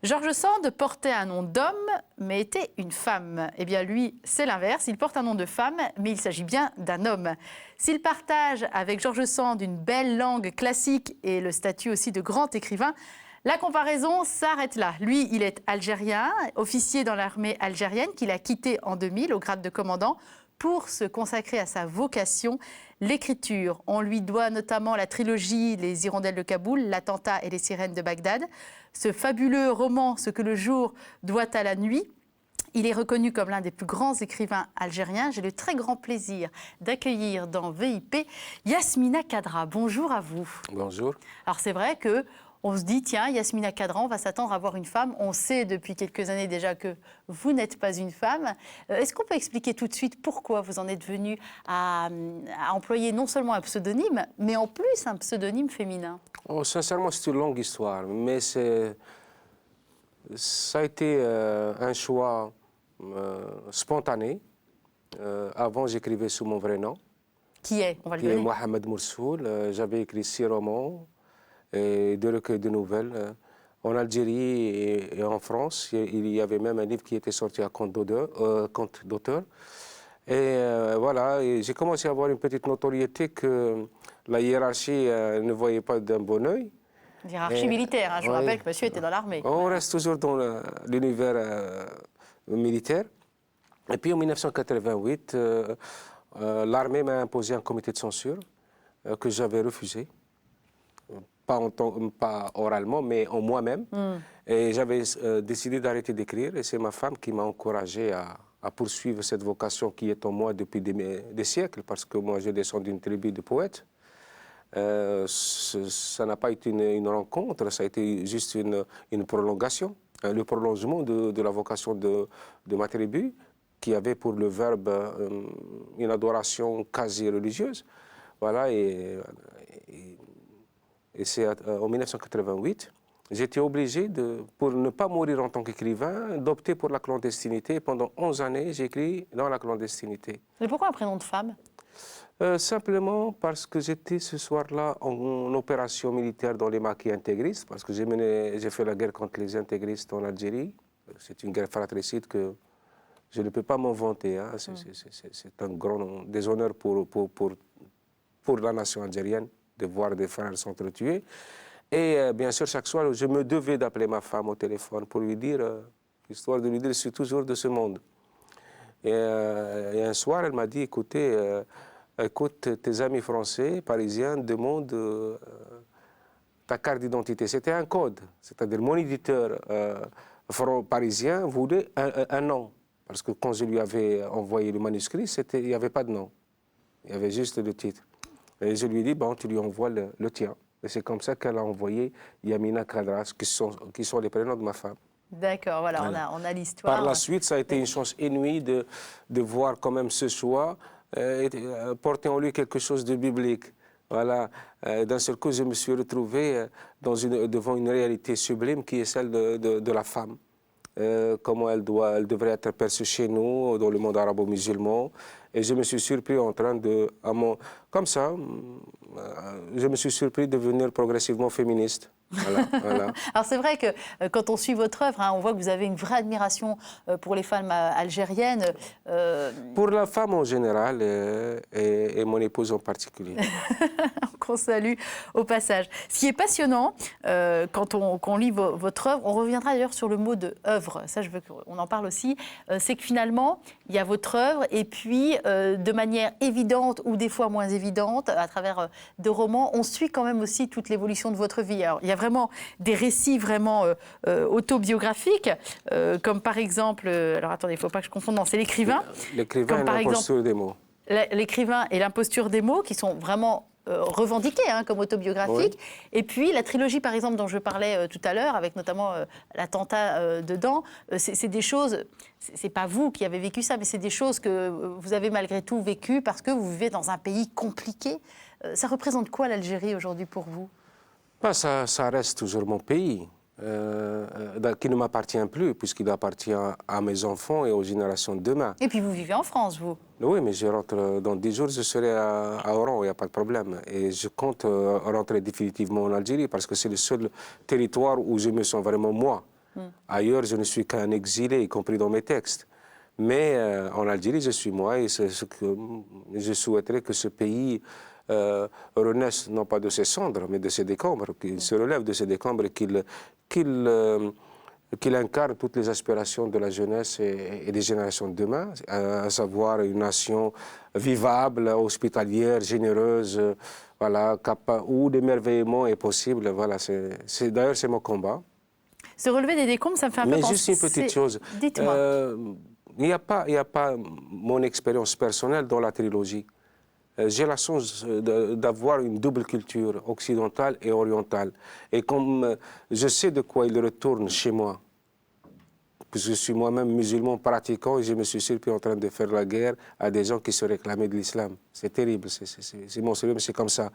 George Sand portait un nom d'homme, mais était une femme. Eh bien, lui, c'est l'inverse. Il porte un nom de femme, mais il s'agit bien d'un homme. S'il partage avec George Sand une belle langue classique et le statut aussi de grand écrivain, la comparaison s'arrête là. Lui, il est algérien, officier dans l'armée algérienne qu'il a quitté en 2000 au grade de commandant pour se consacrer à sa vocation, l'écriture. On lui doit notamment la trilogie Les Hirondelles de Kaboul, L'attentat et les sirènes de Bagdad. Ce fabuleux roman, Ce que le jour doit à la nuit. Il est reconnu comme l'un des plus grands écrivains algériens. J'ai le très grand plaisir d'accueillir dans VIP Yasmina Khadra. Bonjour à vous. Bonjour. Alors c'est vrai que on se dit, tiens, Yasmina Khadra, on va s'attendre à voir une femme. On sait depuis quelques années déjà que vous n'êtes pas une femme. Est-ce qu'on peut expliquer tout de suite pourquoi vous en êtes venue à employer non seulement un pseudonyme, mais en plus un pseudonyme féminin? Oh, sincèrement, c'est une longue histoire, mais ça a été un choix spontané. Avant, j'écrivais sous mon vrai nom. Qui est? On va le Qui est donner. Mohamed Moursoul. J'avais écrit 6 romans et 2 recueils de nouvelles. En Algérie et en France, il y avait même un livre qui était sorti à compte d'auteur. Et voilà, j'ai commencé à avoir une petite notoriété que la hiérarchie ne voyait pas d'un bon œil. Hiérarchie militaire, hein, je vous Oui. rappelle que monsieur était dans l'armée. On reste toujours dans l'univers militaire. Et puis en 1988, l'armée m'a imposé un comité de censure que j'avais refusé. Pas oralement, mais en moi-même. Et j'avais décidé d'arrêter d'écrire. Et c'est ma femme qui m'a encouragé à poursuivre cette vocation qui est en moi depuis des siècles, parce que moi, je descends d'une tribu de poètes. Ça n'a pas été une rencontre, ça a été juste une prolongation, le prolongement de la vocation de ma tribu, qui avait pour le verbe une adoration quasi religieuse. Voilà, et c'est en 1988, j'étais obligé, pour ne pas mourir en tant qu'écrivain, d'opter pour la clandestinité. Pendant 11 années, j'ai écrit dans la clandestinité. Mais pourquoi un prénom de femme? Simplement parce que j'étais ce soir-là en opération militaire dans les maquis intégristes, parce que j'ai fait la guerre contre les intégristes en Algérie. C'est une guerre fratricide que je ne peux pas m'en vanter. Hein. C'est un grand déshonneur pour la nation algérienne de voir des frères s'entretuer. Et bien sûr, chaque soir, je me devais d'appeler ma femme au téléphone pour lui dire, histoire de lui dire, je suis toujours de ce monde. Et un soir, elle m'a dit, écoutez, écoute, tes amis français, parisiens, demandent ta carte d'identité. C'était un code, c'est-à-dire mon éditeur parisien voulait un nom. Parce que quand je lui avais envoyé le manuscrit, il n'y avait pas de nom. Il y avait juste le titre. Et je lui ai dit, bon, tu lui envoies le tien. Et c'est comme ça qu'elle a envoyé Yasmina Khadra, qui sont les prénoms de ma femme. D'accord, voilà, voilà. On a l'histoire. Par la suite, ça a été une chance inouïe de voir quand même ce choix porter en lui quelque chose de biblique. Voilà. D'un seul coup, je me suis retrouvé devant une réalité sublime qui est celle de la femme. Comment elle devrait être perçue chez nous, dans le monde arabo-musulman. Et je me suis surpris en train de... Comme ça, je me suis surpris de devenir progressivement féministe. Voilà, voilà. Alors c'est vrai que quand on suit votre œuvre, hein, on voit que vous avez une vraie admiration pour les femmes algériennes. Pour la femme en général et mon épouse en particulier. Qu'on salue au passage. Ce qui est passionnant, quand on lit votre œuvre, on reviendra d'ailleurs sur le mot de œuvre, ça je veux qu'on en parle aussi, c'est que finalement, il y a votre œuvre et puis de manière évidente ou des fois moins évidente, à travers de romans, on suit quand même aussi toute l'évolution de votre vie. Alors, il y a vraiment des récits vraiment autobiographiques, comme par exemple, alors attendez, il ne faut pas que je confonde, non, c'est l'écrivain. L'écrivain et l'imposture des mots. L'écrivain et l'imposture des mots, qui sont vraiment revendiqués hein, comme autobiographiques. Oui. Et puis la trilogie, par exemple, dont je parlais tout à l'heure, avec notamment l'attentat dedans, c'est des choses, c'est pas vous qui avez vécu ça, mais c'est des choses que vous avez malgré tout vécues parce que vous vivez dans un pays compliqué. Ça représente quoi l'Algérie aujourd'hui pour vous? Ça reste toujours mon pays, qui ne m'appartient plus, puisqu'il appartient à mes enfants et aux générations de demain. Et puis vous vivez en France, vous? Oui, mais je rentre dans 10 jours, je serai à Oran, il n'y a pas de problème. Et je compte rentrer définitivement en Algérie, parce que c'est le seul territoire où je me sens vraiment moi. Ailleurs, je ne suis qu'un exilé, y compris dans mes textes. Mais en Algérie, je suis moi et c'est ce que je souhaiterais que ce pays renaisse, non pas de ses cendres, mais de ses décombres, qu'il se relève de ses décombres et qu'il incarne toutes les aspirations de la jeunesse et des générations de demain, à savoir une nation vivable, hospitalière, généreuse, voilà, où l'émerveillement est possible. Voilà, d'ailleurs, c'est mon combat. Se relever des décombres, ça me fait un peu penser... Mais juste une petite chose. Dites-moi. Il n'y a pas mon expérience personnelle dans la trilogie. J'ai la chance d'avoir une double culture, occidentale et orientale. Et comme je sais de quoi il retourne chez moi, puisque je suis moi-même musulman pratiquant et je me suis surpris en train de faire la guerre à des gens qui se réclamaient de l'islam. C'est terrible, c'est monstrueux, mais c'est comme ça.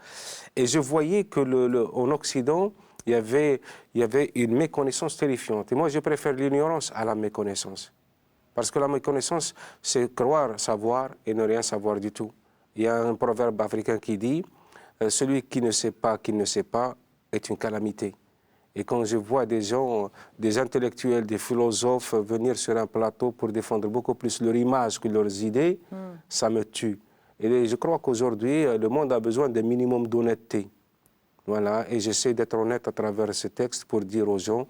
Et je voyais qu'en Occident, il y avait une méconnaissance terrifiante. Et moi, je préfère l'ignorance à la méconnaissance. Parce que la méconnaissance, c'est croire savoir et ne rien savoir du tout. Il y a un proverbe africain qui dit « Celui qui ne sait pas qu'il ne sait pas est une calamité ». Et quand je vois des gens, des intellectuels, des philosophes venir sur un plateau pour défendre beaucoup plus leur image que leurs idées, ça me tue. Et je crois qu'aujourd'hui, le monde a besoin d'un minimum d'honnêteté. Voilà, et j'essaie d'être honnête à travers ce texte pour dire aux gens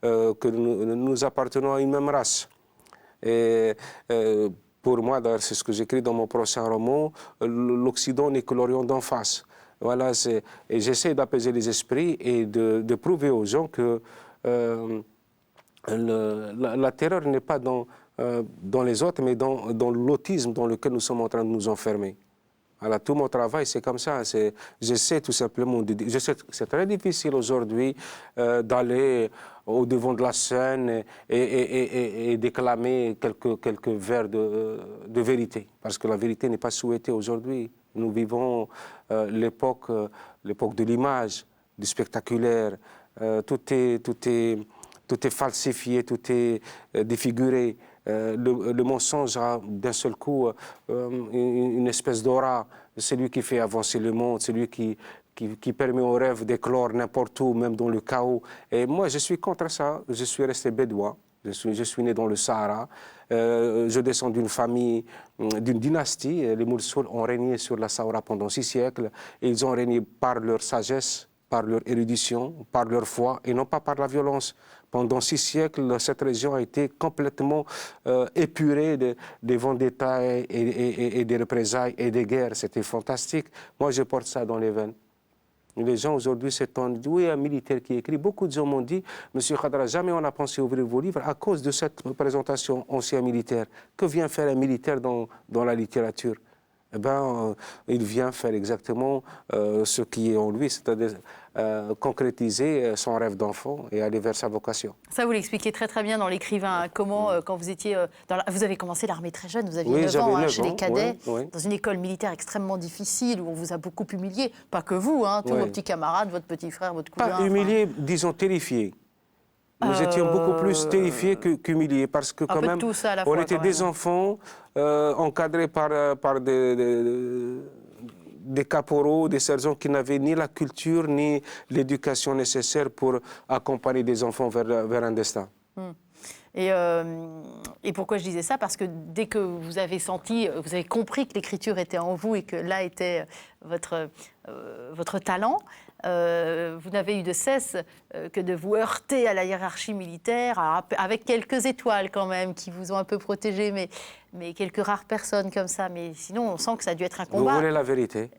que nous appartenons à une même race. Et pour moi, d'ailleurs, c'est ce que j'écris dans mon prochain roman, l'Occident n'est que l'Orient d'en face. Voilà, et j'essaie d'apaiser les esprits et de prouver aux gens que la terreur n'est pas dans les autres, mais dans l'autisme dans lequel nous sommes en train de nous enfermer. Voilà, tout mon travail, c'est comme ça. J'essaie tout simplement je sais que c'est très difficile aujourd'hui d'aller au devant de la scène et déclamer quelques vers de vérité. Parce que la vérité n'est pas souhaitée aujourd'hui. Nous vivons l'époque de l'image, du spectaculaire. Tout est falsifié, tout est défiguré. Le mensonge a d'un seul coup une espèce d'aura. C'est lui qui fait avancer le monde, c'est lui qui permet aux rêves d'éclore n'importe où, même dans le chaos. Et moi, je suis contre ça. Je suis resté bédouin. Je suis né dans le Sahara. Je descends d'une famille, d'une dynastie. Les Moulsoul ont régné sur la Sahara pendant 6 siècles. Et ils ont régné par leur sagesse, par leur érudition, par leur foi, et non pas par la violence. Pendant 6 siècles, cette région a été complètement épurée des vendettas et des représailles et des guerres. C'était fantastique. Moi, je porte ça dans les veines. Les gens aujourd'hui s'étonnent. Oui, un militaire qui écrit. Beaucoup de gens m'ont dit, Monsieur Khadra, jamais on a pensé ouvrir vos livres à cause de cette présentation ancien militaire. Que vient faire un militaire dans la littérature? Eh bien, il vient faire exactement ce qui est en lui, c'est-à-dire concrétiser son rêve d'enfant et aller vers sa vocation. Ça, vous l'expliquez très très bien dans l'écrivain. Comment, quand vous étiez... vous avez commencé l'armée très jeune, vous aviez 9 ans, 9 chez les cadets, dans une école militaire extrêmement difficile, où on vous a beaucoup humilié. Pas que vous, hein, tous vos petits camarades, votre petit frère, votre cousin. Pas humilié, disons terrifié. Nous étions beaucoup plus terrifiés qu'humiliés, parce que quand même, on était des enfants encadrés par des caporaux, des sergents qui n'avaient ni la culture ni l'éducation nécessaire pour accompagner des enfants vers un destin. Et pourquoi je disais ça? Parce que dès que vous avez senti, vous avez compris que l'écriture était en vous et que là était votre talent, vous n'avez eu de cesse que de vous heurter à la hiérarchie militaire, avec quelques étoiles quand même qui vous ont un peu protégé, mais quelques rares personnes comme ça. Mais sinon, on sent que ça a dû être un combat. Vous voulez la vérité?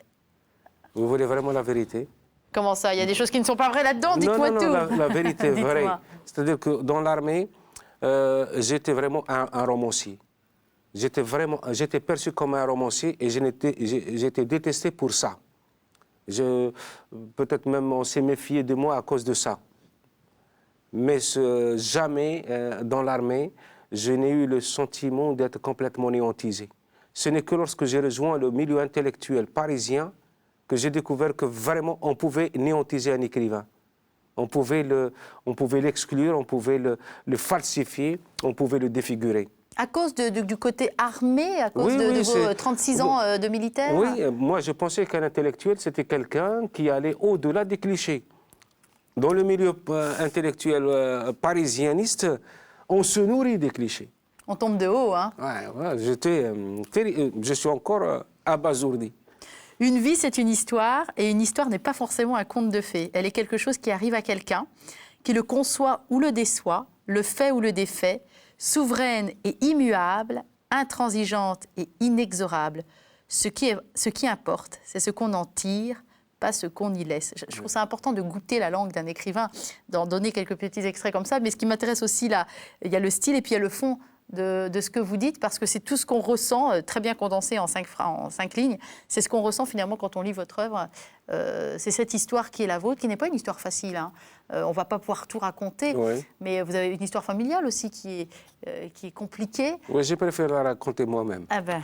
Vous voulez vraiment la vérité? Comment ça? Il y a des choses qui ne sont pas vraies là-dedans? Dites-moi tout. Non, la vérité est vraie. C'est-à-dire que dans l'armée, j'étais vraiment un romancier. J'étais perçu comme un romancier et j'étais détesté pour ça. Peut-être même on s'est méfié de moi à cause de ça. Mais jamais dans l'armée, je n'ai eu le sentiment d'être complètement néantisé. Ce n'est que lorsque j'ai rejoint le milieu intellectuel parisien que j'ai découvert que vraiment on pouvait néantiser un écrivain. On pouvait l'exclure, on pouvait le falsifier, on pouvait le défigurer. À cause du côté armé, à cause de vos 36 ans de militaire? Oui, moi je pensais qu'un intellectuel, c'était quelqu'un qui allait au-delà des clichés. Dans le milieu intellectuel parisianiste, on se nourrit des clichés. On tombe de haut, hein. Ouais, je suis encore abasourdi. Une vie, c'est une histoire, et une histoire n'est pas forcément un conte de fées. Elle est quelque chose qui arrive à quelqu'un, qui le conçoit ou le déçoit, le fait ou le défait, souveraine et immuable, intransigeante et inexorable. Ce qui importe, c'est ce qu'on en tire, pas ce qu'on y laisse. Je trouve ça important de goûter la langue d'un écrivain, d'en donner quelques petits extraits comme ça, mais ce qui m'intéresse aussi, là, il y a le style et puis il y a le fond de ce que vous dites, parce que c'est tout ce qu'on ressent, très bien condensé en 5 lignes, c'est ce qu'on ressent finalement quand on lit votre œuvre. C'est cette histoire qui est la vôtre, qui n'est pas une histoire facile, hein. On ne va pas pouvoir tout raconter, Oui. mais vous avez une histoire familiale aussi qui est compliquée. Oui, je préfère la raconter moi-même. Ah ben,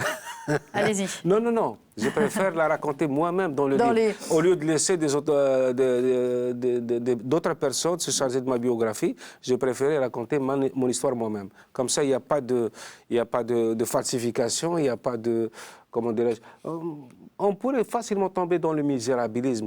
allez-y. Non. Je préfère la raconter moi-même dans le livre. Au lieu de laisser d'autres personnes se charger de ma biographie, je préfère raconter mon histoire moi-même. Comme ça, il n'y a pas de falsification, il n'y a pas de... Comment dirais-je, on pourrait facilement tomber dans le misérabilisme.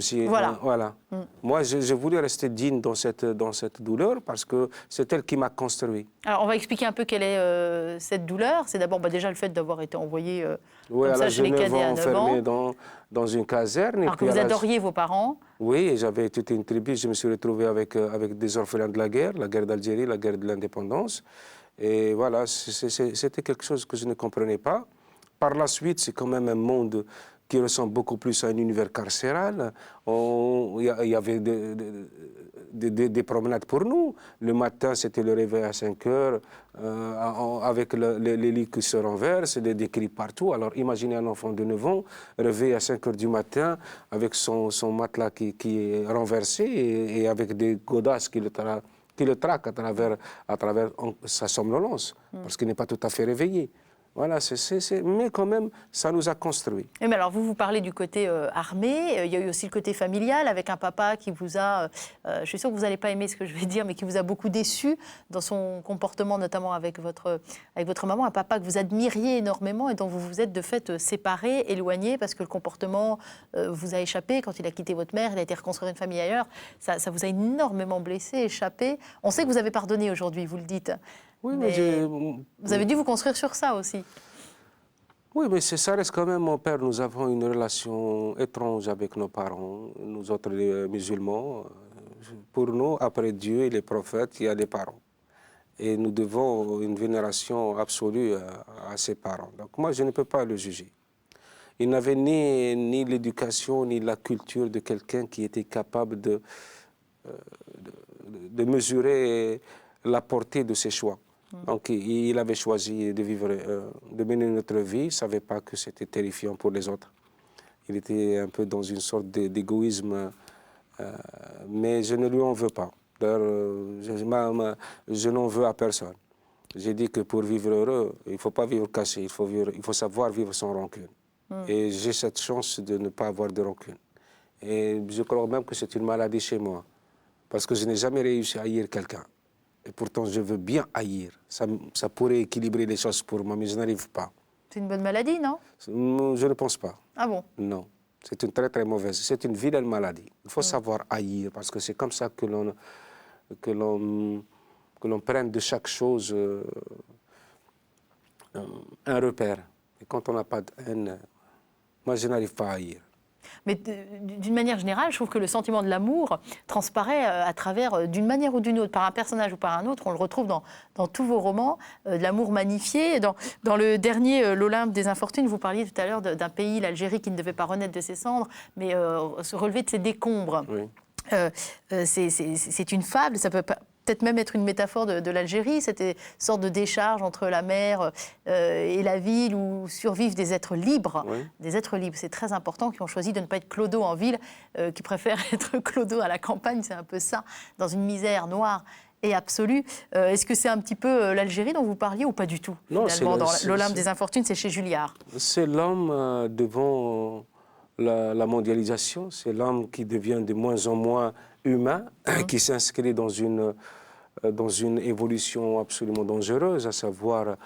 Voilà. Moi, je voulais rester digne dans cette douleur parce que c'est elle qui m'a construit. Alors, on va expliquer un peu quelle est cette douleur. C'est d'abord déjà le fait d'avoir été envoyé Oui, comme ça chez les cadets à 9 ans. Enfermé dans une caserne. Alors que vous adoriez vos parents. Oui, j'avais toute une tribu. Je me suis retrouvé avec des orphelins de la guerre d'Algérie, la guerre de l'indépendance. Et voilà, c'était quelque chose que je ne comprenais pas. Par la suite, c'est quand même un monde qui ressemble beaucoup plus à un univers carcéral. Il y avait des promenades pour nous. Le matin, c'était le réveil à 5 heures, avec les lits qui se renversent, des cris partout. Alors imaginez un enfant de 9 ans, réveillé à 5 heures du matin, avec son matelas qui est renversé et avec des godasses qui le traquent à travers sa somnolence, parce qu'il n'est pas tout à fait réveillé. Voilà, mais quand même, ça nous a construits. Mais alors, vous parlez du côté armé. Il y a eu aussi le côté familial, avec un papa qui vous a... je suis sûre que vous n'allez pas aimer ce que je vais dire, mais qui vous a beaucoup déçu dans son comportement, notamment avec votre maman. Un papa que vous admiriez énormément et dont vous vous êtes de fait séparé, éloigné, parce que le comportement vous a échappé. Quand il a quitté votre mère, il a été reconstruire une famille ailleurs. Ça vous a énormément blessé, échappé. On sait que vous avez pardonné aujourd'hui, vous le dites. Oui, mais vous avez dû vous construire sur ça aussi. Oui, mais ça reste quand même mon père. Nous avons une relation étrange avec nos parents, nous autres les musulmans. Pour nous, après Dieu et les prophètes, il y a les parents. Et nous devons une vénération absolue à ses parents. Donc moi, je ne peux pas le juger. Il n'avait ni l'éducation, ni la culture de quelqu'un qui était capable de mesurer la portée de ses choix. Donc, il avait choisi de vivre, de mener notre vie. Il ne savait pas que c'était terrifiant pour les autres. Il était un peu dans une sorte d'égoïsme, mais je ne lui en veux pas. D'ailleurs, je n'en veux à personne. J'ai dit que pour vivre heureux, il ne faut pas vivre caché, il faut savoir vivre sans rancune. Et j'ai cette chance de ne pas avoir de rancune. Et je crois même que c'est une maladie chez moi, parce que je n'ai jamais réussi à haïr quelqu'un. Et pourtant, je veux bien haïr. Ça pourrait équilibrer les choses pour moi, mais je n'arrive pas. C'est une bonne maladie, non? Je ne pense pas. Ah bon? Non. C'est une très, très mauvaise. C'est une vilaine maladie. Il faut savoir haïr, parce que c'est comme ça que l'on prenne de chaque chose un repère. Et quand on n'a pas de haine, moi, je n'arrive pas à haïr. Mais d'une manière générale, je trouve que le sentiment de l'amour transparaît à travers, d'une manière ou d'une autre, par un personnage ou par un autre. On le retrouve dans tous vos romans, de l'amour magnifié. Dans le dernier, L'Olympe des Infortunes, vous parliez tout à l'heure d'un pays, l'Algérie, qui ne devait pas renaître de ses cendres, mais se relever de ses décombres. Oui. C'est une fable, ça peut peut-être même être une métaphore de l'Algérie, cette sorte de décharge entre la mer et la ville où survivent des êtres libres. Oui. Des êtres libres, c'est très important, qui ont choisi de ne pas être clodo en ville, qui préfèrent être clodo à la campagne, c'est un peu ça, dans une misère noire et absolue. Est-ce que c'est un petit peu l'Algérie dont vous parliez ou pas du tout? Non, finalement, dans L'Olympe des Infortunes, c'est chez Julliard. C'est l'homme devant la mondialisation, c'est l'homme qui devient de moins en moins humain, qui s'inscrit dans une évolution absolument dangereuse, à savoir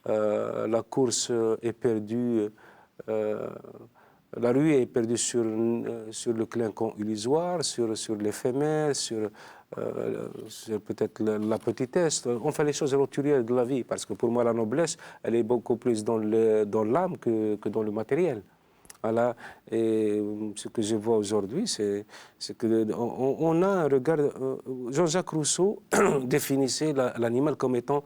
la course éperdue La rue est perdue sur le clinquant illusoire, sur l'éphémère, sur peut-être la petitesse. On fait les choses roturières de la vie, parce que pour moi, la noblesse, elle est beaucoup plus dans l'âme que dans le matériel. Voilà. Et ce que je vois aujourd'hui, c'est qu'on a un regard... Jean-Jacques Rousseau définissait l'animal comme étant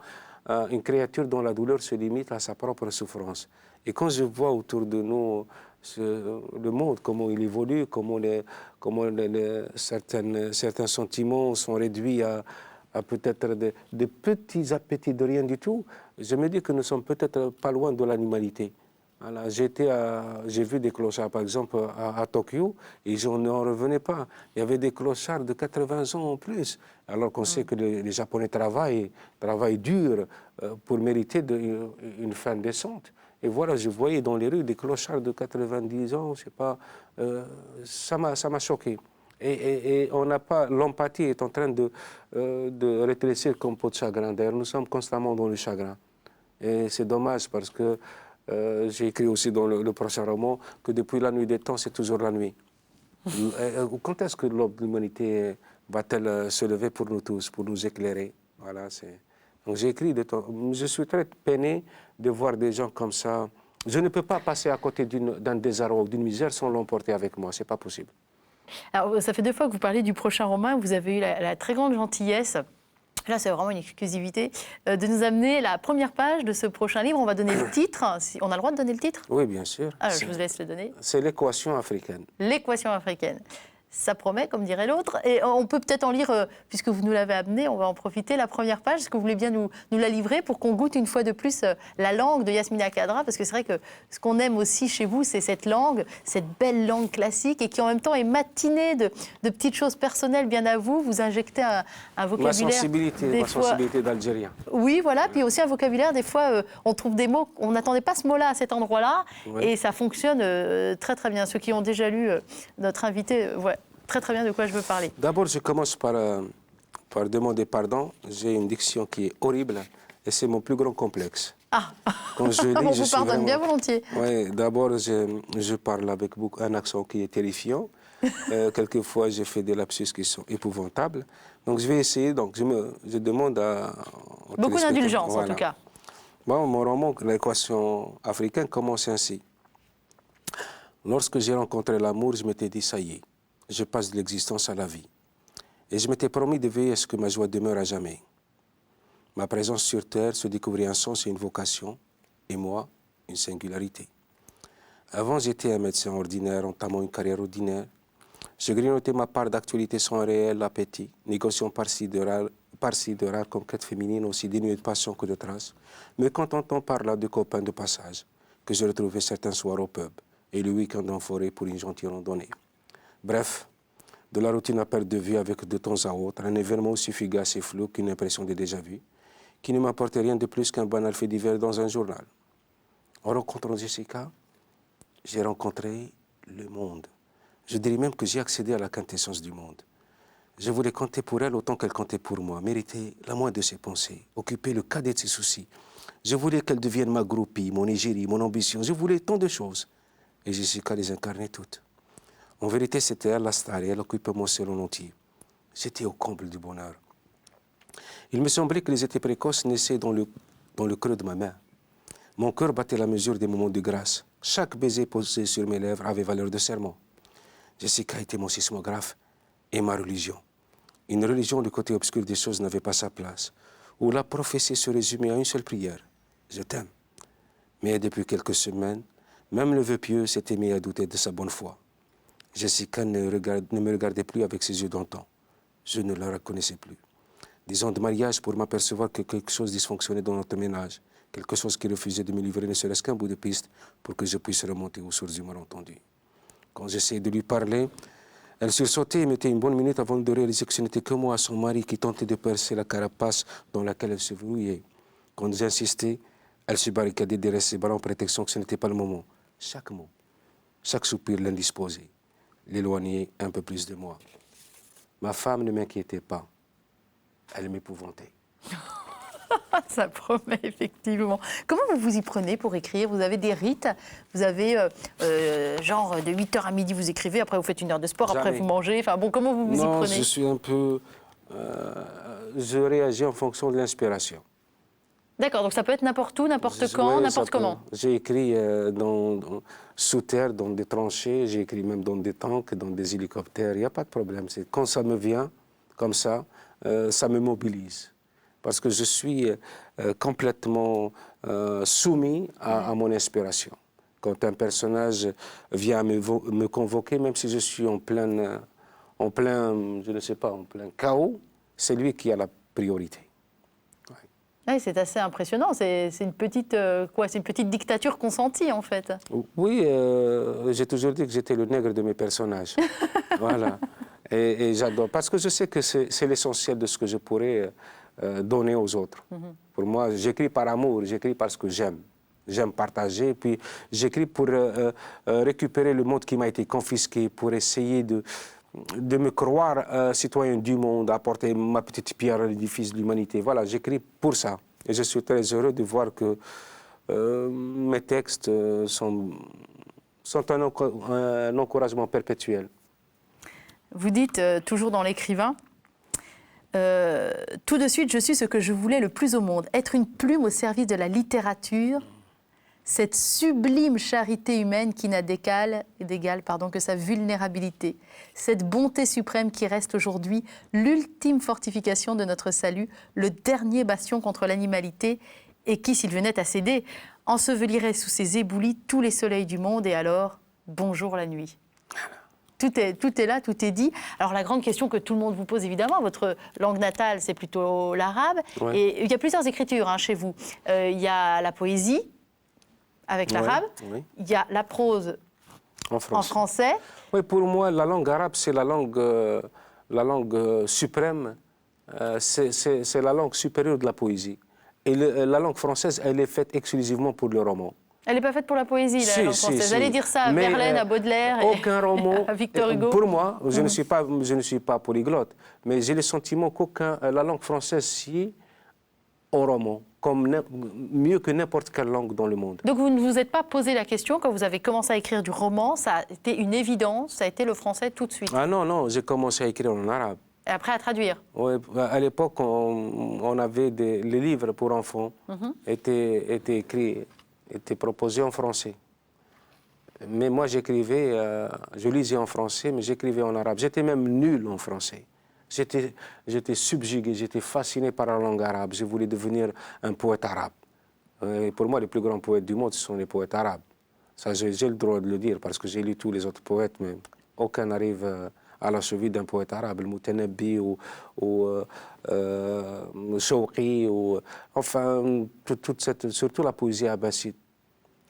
une créature dont la douleur se limite à sa propre souffrance. Et quand je vois autour de nous le monde, comment il évolue, comment certains sentiments sont réduits à peut-être de petits appétits de rien du tout, je me dis que nous sommes peut-être pas loin de l'animalité. Voilà, j'ai vu des clochards, par exemple, à Tokyo, et je n'en revenais pas. Il y avait des clochards de 80 ans en plus, alors qu'on sait que les Japonais travaillent dur pour mériter une fin décente. Et voilà, je voyais dans les rues des clochards de 90 ans, je sais pas, ça m'a choqué. Et on n'a pas, l'empathie est en train de rétrécir comme peau de chagrin. D'ailleurs, nous sommes constamment dans le chagrin. Et c'est dommage parce que j'ai écrit aussi dans le prochain roman que depuis la nuit des temps, c'est toujours la nuit. Quand est-ce que l'aube de l'humanité va-t-elle se lever pour nous tous, pour nous éclairer? Voilà, donc j'ai écrit de temps. Je suis très peiné de voir des gens comme ça. Je ne peux pas passer à côté d'un désarroi ou d'une misère sans l'emporter avec moi. C'est pas possible. Alors, ça fait 2 fois que vous parlez du prochain roman. Vous avez eu la très grande gentillesse, là c'est vraiment une exclusivité, de nous amener la première page de ce prochain livre. On va donner le titre. On a le droit de donner le titre? Oui, bien sûr. Alors, je vous laisse le donner. C'est l'équation africaine. L'équation africaine. Ça promet, comme dirait l'autre. Et on peut peut-être en lire, puisque vous nous l'avez amené, on va en profiter, la première page. Est-ce que vous voulez bien nous la livrer pour qu'on goûte une fois de plus la langue de Yasmina Khadra? Parce que c'est vrai que ce qu'on aime aussi chez vous, c'est cette langue, cette belle langue classique, et qui en même temps est matinée de petites choses personnelles bien à vous. Vous injectez un vocabulaire... Ma sensibilité d'Algérien. Oui, voilà. Puis aussi un vocabulaire, des fois, on trouve des mots, on n'attendait pas ce mot-là à cet endroit-là. Oui. Et ça fonctionne très, très bien. Ceux qui ont déjà lu notre invité voient très, très bien de quoi je veux parler. D'abord, je commence par demander pardon. J'ai une diction qui est horrible et c'est mon plus grand complexe. Ah, quand je lis, on vous pardonne bien volontiers. Oui, d'abord, je parle avec un accent qui est terrifiant. Quelquefois, j'ai fait des lapsus qui sont épouvantables. Donc, je vais essayer. Donc, je demande à... Beaucoup d'indulgence, voilà. En tout cas. Bon, mon roman, l'équation africaine, commence ainsi. Lorsque j'ai rencontré l'amour, je m'étais dit, ça y est, je passe de l'existence à la vie. Et je m'étais promis de veiller à ce que ma joie demeure à jamais. Ma présence sur Terre se découvrit un sens et une vocation, et moi, une singularité. Avant, j'étais un médecin ordinaire, entamant une carrière ordinaire. Je grignotais ma part d'actualité sans réel appétit, négociant par-ci de rares conquêtes féminines aussi dénuées de passion que de traces, me contentant par là de copains de passage, que je retrouvais certains soirs au pub, et le week-end en forêt pour une gentille randonnée. Bref, de la routine à perte de vue avec de temps à autre, un événement aussi fugace et flou qu'une impression de déjà-vu, qui ne m'apportait rien de plus qu'un banal fait divers dans un journal. En rencontrant Jessica, j'ai rencontré le monde. Je dirais même que j'ai accédé à la quintessence du monde. Je voulais compter pour elle autant qu'elle comptait pour moi, mériter la moindre de ses pensées, occuper le cadet de ses soucis. Je voulais qu'elle devienne ma groupie, mon égérie, mon ambition. Je voulais tant de choses. Et Jessica les incarnait toutes. En vérité, c'était elle la star et elle occupait mon salon entier. J'étais au comble du bonheur. Il me semblait que les étés précoces naissaient dans le creux de ma main. Mon cœur battait la mesure des moments de grâce. Chaque baiser posé sur mes lèvres avait valeur de serment. Jessica était mon sismographe et ma religion. Une religion, le côté obscur des choses n'avait pas sa place, où la prophétie se résumait à une seule prière. Je t'aime. Mais depuis quelques semaines, même le vœu pieux s'était mis à douter de sa bonne foi. Jessica ne me regardait plus avec ses yeux d'antan. Je ne la reconnaissais plus. 10 ans de mariage pour m'apercevoir que quelque chose dysfonctionnait dans notre ménage, quelque chose qui refusait de me livrer ne serait-ce qu'un bout de piste pour que je puisse remonter aux sources du malentendu. Quand j'essayais de lui parler, elle sursautait et mettait une bonne minute avant de réaliser que ce n'était que moi, son mari, qui tentait de percer la carapace dans laquelle elle se verrouillait. Quand j'insistais, elle se barricadait derrière ses bras en prétextant que ce n'était pas le moment. Chaque mot, chaque soupir l'indisposait, l'éloignait un peu plus de moi. Ma femme ne m'inquiétait pas. Elle m'épouvantait. Ça promet, effectivement. Comment vous vous y prenez pour écrire? Vous avez des rites? Vous avez, genre, de 8h à midi, vous écrivez, après vous faites 1 heure de sport, après Jamais. vous mangez. Enfin bon, comment vous vous y Non, prenez? je suis un peu... je réagis en fonction de l'inspiration. D'accord, donc ça peut être n'importe où, n'importe quand, Ouais, n'importe ça peut. comment. J'ai écrit sous terre, dans des tranchées, j'ai écrit même dans des tanks, dans des hélicoptères, il n'y a pas de problème. Quand ça me vient, comme ça me mobilise. Parce que je suis complètement soumis à mon inspiration. Quand un personnage vient me convoquer, même si je suis en plein, je ne sais pas, en plein chaos, c'est lui qui a la priorité. Oui, c'est assez impressionnant. C'est une petite, c'est une petite dictature consentie, en fait. Oui, j'ai toujours dit que j'étais le nègre de mes personnages. Voilà. Et j'adore. Parce que je sais que c'est l'essentiel de ce que je pourrais donner aux autres. Pour moi, j'écris par amour, j'écris parce que j'aime. J'aime partager, puis j'écris pour récupérer le monde qui m'a été confisqué, pour essayer de me croire citoyen du monde, apporter ma petite pierre à l'édifice de l'humanité. Voilà, j'écris pour ça. Et je suis très heureux de voir que mes textes sont un encouragement perpétuel. Vous dites, toujours dans l'écrivain, tout de suite, je suis ce que je voulais le plus au monde, être une plume au service de la littérature, cette sublime charité humaine qui n'a d'égal que sa vulnérabilité, cette bonté suprême qui reste aujourd'hui l'ultime fortification de notre salut, le dernier bastion contre l'animalité, et qui, s'il venait à céder, ensevelirait sous ses éboulis tous les soleils du monde, et alors, bonjour la nuit. Tout est là, tout est dit. Alors la grande question que tout le monde vous pose, évidemment, votre langue natale, c'est plutôt l'arabe, Ouais. et il y a plusieurs écritures chez vous. Il y a la poésie, avec l'arabe, Oui. il y a la prose en français. Oui, pour moi, la langue arabe, c'est la langue suprême, c'est la langue supérieure de la poésie. Et la langue française, elle est faite exclusivement pour le roman. Elle n'est pas faite pour la poésie, la langue française. Si. Allez dire ça à Mais, Verlaine, à Baudelaire, aucun roman, à Victor Hugo. Pour moi, je ne suis pas polyglotte, mais j'ai le sentiment la langue française sied au roman, mieux que n'importe quelle langue dans le monde. Donc vous ne vous êtes pas posé la question, quand vous avez commencé à écrire du roman, ça a été une évidence, ça a été le français tout de suite. Ah non, j'ai commencé à écrire en arabe. Et après à traduire. Oui, à l'époque, on avait les livres pour enfants, étaient proposés en français. Mais moi, j'écrivais, je lisais en français, mais j'écrivais en arabe. J'étais même nul en français. J'étais subjugué, j'étais fasciné par la langue arabe. Je voulais devenir un poète arabe. Et pour moi, les plus grands poètes du monde, ce sont les poètes arabes. Ça, j'ai le droit de le dire, parce que j'ai lu tous les autres poètes, mais aucun n'arrive à la cheville d'un poète arabe, le Moutanabbi ou Shawqi, enfin, surtout la poésie abbasside,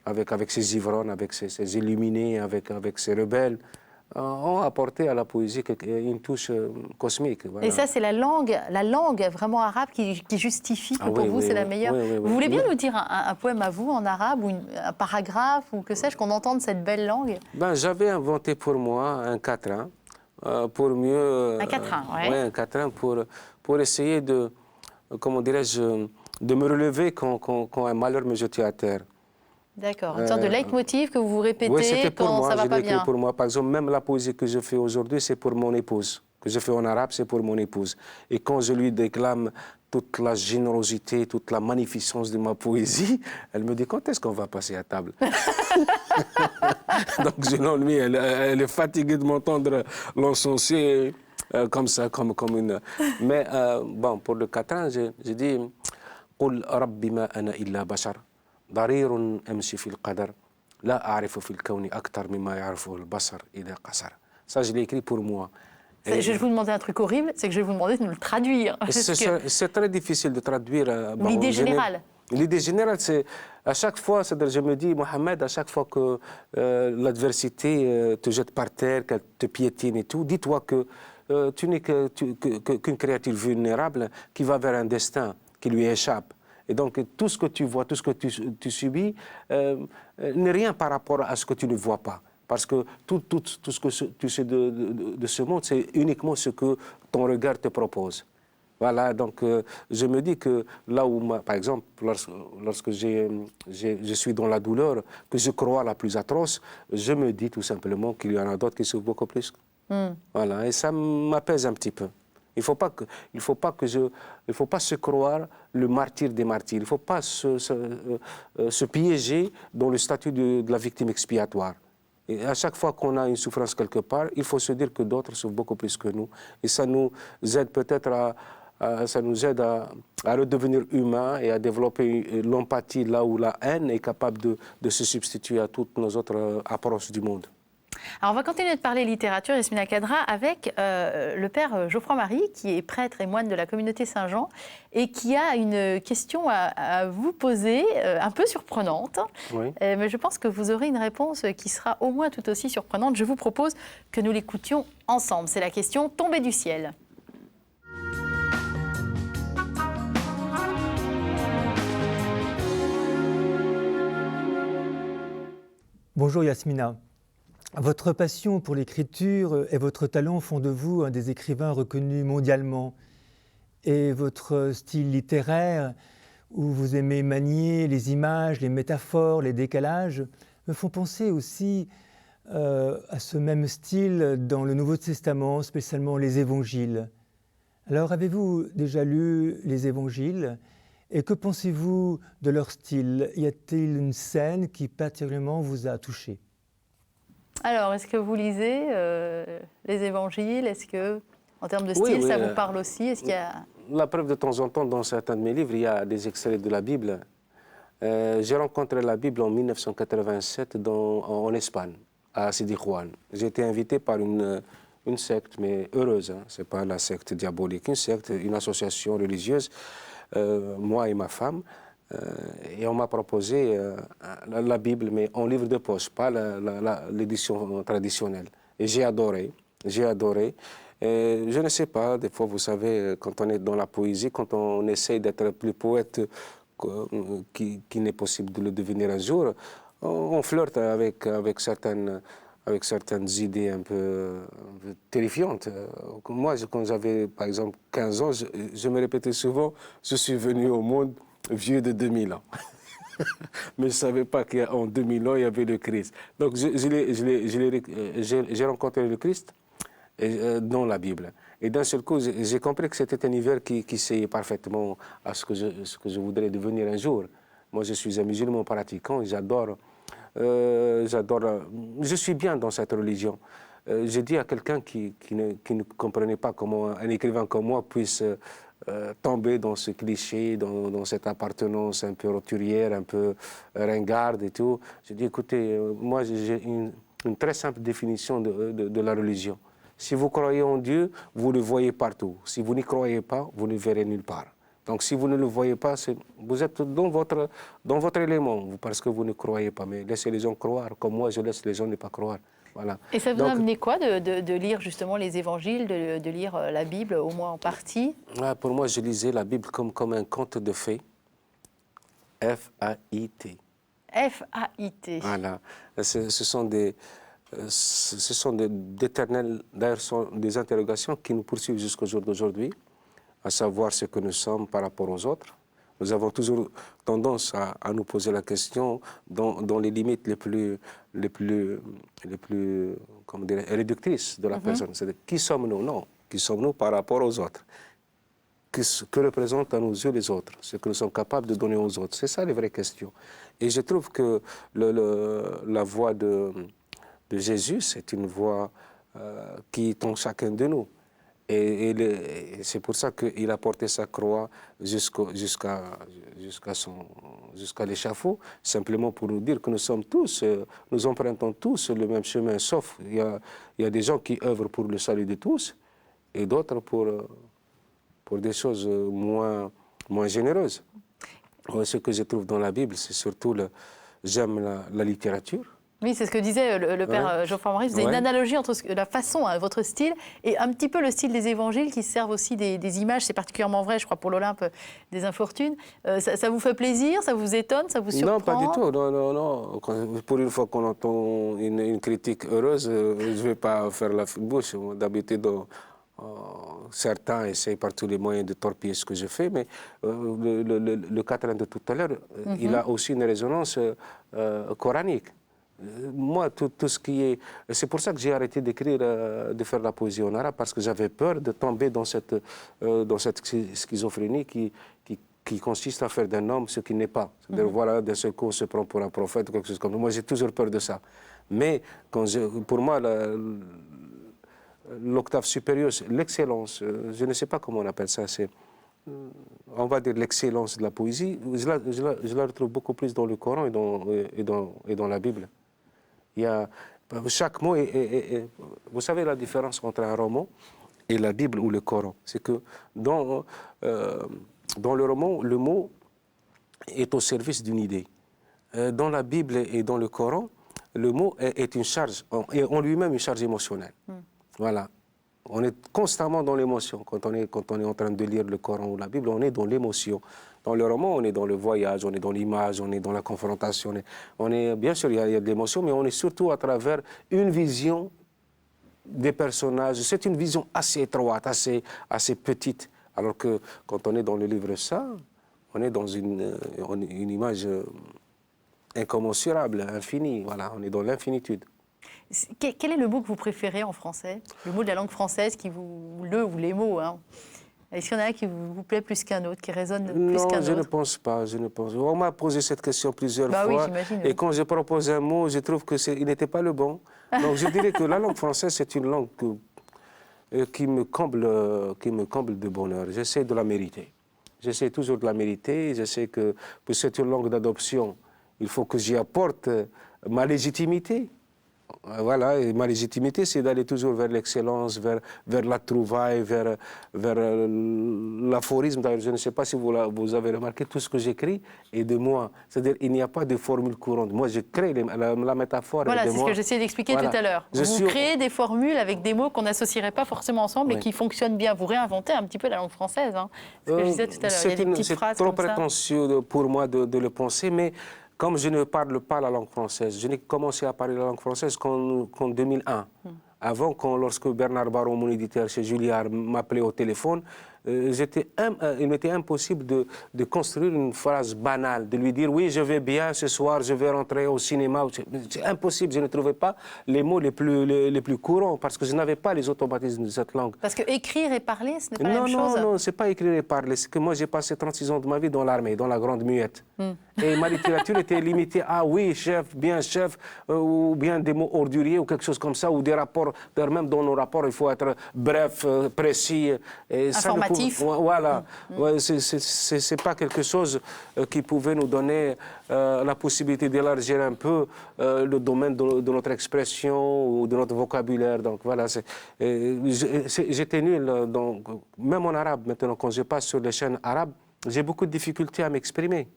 avec ses ivrognes, avec ses illuminés, avec ses rebelles, ont apporté à la poésie une touche cosmique. Voilà. Et ça, c'est la langue vraiment arabe qui justifie que pour vous, c'est la meilleure. Oui. Vous voulez bien nous dire un poème à vous en arabe, ou un paragraphe, ou que sais-je, qu'on entende cette belle langue? J'avais inventé pour moi un quatrain, pour mieux... Un quatrain, oui. Oui, un quatrain pour essayer de, comment dirais-je, de me relever quand un malheur me jetait à terre. D'accord, une sorte de leitmotiv que vous vous répétez quand ça va pas bien. Pour moi. Par exemple, même la poésie que je fais aujourd'hui, c'est pour mon épouse. Que je fais en arabe, c'est pour mon épouse. Et quand je lui déclame toute la générosité, toute la magnificence de ma poésie, elle me dit, quand est-ce qu'on va passer à table? Donc, selon lui, elle est fatiguée de m'entendre l'encenser comme ça, comme une... Mais bon, pour le quatrain, j'ai dit, قل رب ما أنا إلا بشر ضرير أمشي في القدر لا أعرف في الكون أكثر مما يعرفه البصر إذا قصر. Ça, je l'ai écrit pour moi. Je vais vous demander un truc horrible, c'est que je vais vous demander de nous le traduire. C'est très difficile de traduire. L'idée générale. L'idée générale, c'est à chaque fois, c'est-à-dire je me dis, Mohamed, à chaque fois que l'adversité te jette par terre, qu'elle te piétine et tout, dis-toi que tu n'es qu'une créature vulnérable qui va vers un destin qui lui échappe. Et donc, tout ce que tu vois, tout ce que tu subis, n'est rien par rapport à ce que tu ne vois pas. Parce que tout ce que tu sais de ce monde, c'est uniquement ce que ton regard te propose. Voilà, donc je me dis que là où, par exemple, lorsque je suis dans la douleur, que je crois la plus atroce, je me dis tout simplement qu'il y en a d'autres qui souffrent beaucoup plus. Voilà, et ça m'apaise un petit peu. Il ne faut pas se croire le martyr des martyrs. Il ne faut pas se piéger dans le statut de la victime expiatoire. Et à chaque fois qu'on a une souffrance quelque part, il faut se dire que d'autres souffrent beaucoup plus que nous. Et ça nous aide peut-être à redevenir humains et à développer l'empathie là où la haine est capable de se substituer à toutes nos autres approches du monde. Alors on va continuer de parler littérature, Yasmina Khadra, avec le père Geoffroy-Marie, qui est prêtre et moine de la communauté Saint-Jean, et qui a une question à vous poser, un peu surprenante. Oui. Mais je pense que vous aurez une réponse qui sera au moins tout aussi surprenante. Je vous propose que nous l'écoutions ensemble. C'est la question tombée du ciel. Bonjour Yasmina. Votre passion pour l'écriture et votre talent font de vous un des écrivains reconnus mondialement. Et votre style littéraire, où vous aimez manier les images, les métaphores, les décalages, me font penser aussi à ce même style dans le Nouveau Testament, spécialement les évangiles. Alors, avez-vous déjà lu les évangiles? Et que pensez-vous de leur style? Y a-t-il une scène qui particulièrement vous a touché? Alors, est-ce que vous lisez les évangiles? Est-ce que, en termes de style, ça vous parle aussi? Est-ce qu'il y a... La preuve, de temps en temps, dans certains de mes livres, il y a des extraits de la Bible. J'ai rencontré la Bible en 1987 en Espagne, à Sidi Juan. J'ai été invité par une secte, mais heureuse, hein. Ce n'est pas la secte diabolique, une secte, une association religieuse, moi et ma femme. Et on m'a proposé la Bible, mais en livre de poche, pas l'édition traditionnelle. Et j'ai adoré, j'ai adoré. Et je ne sais pas, des fois, vous savez, quand on est dans la poésie, quand on essaye d'être plus poète qu'il n'est possible de le devenir un jour, on flirte avec certaines idées un peu terrifiantes. Moi, quand j'avais, par exemple, 15 ans, je me répétais souvent, je suis venu au monde vieux de 2000 ans. Mais je ne savais pas qu'en 2000 ans, il y avait le Christ. Donc, j'ai rencontré le Christ dans la Bible. Et d'un seul coup, j'ai compris que c'était un univers qui sait parfaitement à ce que je voudrais devenir un jour. Moi, je suis un musulman pratiquant et j'adore. Je suis bien dans cette religion. J'ai dit à quelqu'un qui ne comprenait pas comment un écrivain comme moi puisse tomber dans ce cliché, dans cette appartenance un peu roturière, un peu ringarde et tout. J'ai dit, écoutez, moi j'ai une très simple définition de la religion. Si vous croyez en Dieu, vous le voyez partout. Si vous n'y croyez pas, vous ne le verrez nulle part. Donc si vous ne le voyez pas, vous êtes dans votre élément, parce que vous ne croyez pas. Mais laissez les gens croire, comme moi je laisse les gens ne pas croire. Voilà. Et ça vous a amené quoi de lire justement les évangiles, de lire la Bible, au moins en partie? Pour moi, je lisais la Bible comme un conte de fées. F-A-I-T. F-A-I-T. Voilà. Ce sont d'éternelles, d'ailleurs, des interrogations qui nous poursuivent jusqu'au jour d'aujourd'hui, à savoir ce que nous sommes par rapport aux autres. Nous avons toujours tendance à nous poser la question dans les limites les plus comment dire, réductrices de la personne. C'est-à-dire, qui sommes-nous? Non. Qui sommes-nous par rapport aux autres? Que représentent à nos yeux les autres? Ce que nous sommes capables de donner aux autres? C'est ça les vraies questions. Et je trouve que la voix de Jésus, c'est une voix qui est en chacun de nous. Et c'est pour ça qu'il a porté sa croix jusqu'à l'échafaud, simplement pour nous dire que nous sommes tous, nous empruntons tous le même chemin, sauf il y a des gens qui œuvrent pour le salut de tous et d'autres pour des choses moins généreuses. Ce que je trouve dans la Bible, c'est surtout j'aime la littérature. Oui, c'est ce que disait le père Geoffroy-Marie. Vous avez une analogie entre la façon, votre style, et un petit peu le style des évangiles qui servent aussi des images. C'est particulièrement vrai, je crois, pour l'Olympe des infortunes. Ça vous fait plaisir? Ça vous étonne? Ça vous surprend? Non, pas du tout. Non. Pour une fois qu'on entend une critique heureuse, je ne vais pas faire la bouche. D'habitude, certains essayent par tous les moyens de torpiller ce que je fais, mais le quatrain de tout à l'heure, il a aussi une résonance coranique. Moi, tout ce qui est... C'est pour ça que j'ai arrêté d'écrire, de faire la poésie en arabe, parce que j'avais peur de tomber dans cette schizophrénie qui consiste à faire d'un homme ce qu'il n'est pas. C'est-à-dire, voilà, d'un seul coup, on se prend pour un prophète ou quelque chose comme ça. Moi, j'ai toujours peur de ça. Mais pour moi, l'octave supérieure, l'excellence, je ne sais pas comment on appelle ça, c'est, on va dire l'excellence de la poésie, je la retrouve beaucoup plus dans le Coran et dans la Bible. Il y a, chaque mot vous savez la différence entre un roman et la Bible ou le Coran, c'est que dans le roman, le mot est au service d'une idée. Dans la Bible et dans le Coran, le mot est une charge, en lui-même une charge émotionnelle. Voilà. On est constamment dans l'émotion. Quand on est en train de lire le Coran ou la Bible, on est dans l'émotion. Dans le roman, on est dans le voyage, on est dans l'image, on est dans la confrontation. Bien sûr, il y a de l'émotion, mais on est surtout à travers une vision des personnages. C'est une vision assez étroite, assez petite. Alors que quand on est dans le livre ça, on est dans une image incommensurable, infinie. Voilà, on est dans l'infinitude. Quel est le mot que vous préférez en français? Le mot de la langue française ou les mots, hein. Est-ce qu'il y en a un qui vous plaît plus qu'un autre, qui résonne plus qu'un autre? Non, je ne pense pas. On m'a posé cette question plusieurs fois. Oui, j'imagine. Et quand je propose un mot, je trouve qu'il n'était pas le bon. Donc je dirais que la langue française, c'est une langue qui me comble de bonheur. J'essaie de la mériter. J'essaie toujours de la mériter. Je sais que c'est une langue d'adoption. Il faut que j'y apporte ma légitimité. Voilà, et ma légitimité, c'est d'aller toujours vers l'excellence, vers la trouvaille, vers l'aphorisme. D'ailleurs, je ne sais pas si vous avez remarqué, tout ce que j'écris est de moi. C'est-à-dire, il n'y a pas de formule courante. Moi, je crée la métaphore. Voilà, c'est ce que j'essayais d'expliquer tout à l'heure. Vous créez des formules avec des mots qu'on n'associerait pas forcément ensemble et qui fonctionnent bien. Vous réinventez un petit peu la langue française. Hein. Ce que je disais tout à l'heure. Il y a des petites phrases comme ça. C'est trop prétentieux pour moi de le penser, mais comme je ne parle pas la langue française, je n'ai commencé à parler la langue française qu'en 2001. Avant, lorsque Bernard Baron, mon éditeur chez Julliard, m'appelait au téléphone, il m'était impossible de construire une phrase banale, de lui dire « oui, je vais bien ce soir, je vais rentrer au cinéma ». C'est impossible, je ne trouvais pas les mots les plus courants parce que je n'avais pas les automatismes de cette langue. Parce que écrire et parler, ce n'est pas la même chose. Non, ce n'est pas écrire et parler. C'est que moi, j'ai passé 36 ans de ma vie dans l'armée, dans la grande muette. Et ma littérature était limitée à « oui, chef, bien chef », ou bien des mots orduriers ou quelque chose comme ça, ou des rapports. D'ailleurs, même dans nos rapports, il faut être bref, précis. Et informatif. Voilà. C'est pas quelque chose qui pouvait nous donner la possibilité d'élargir un peu le domaine de notre expression ou de notre vocabulaire. Donc voilà, j'étais nul. Donc, même en arabe, maintenant, quand je passe sur les chaînes arabes, j'ai beaucoup de difficultés à m'exprimer.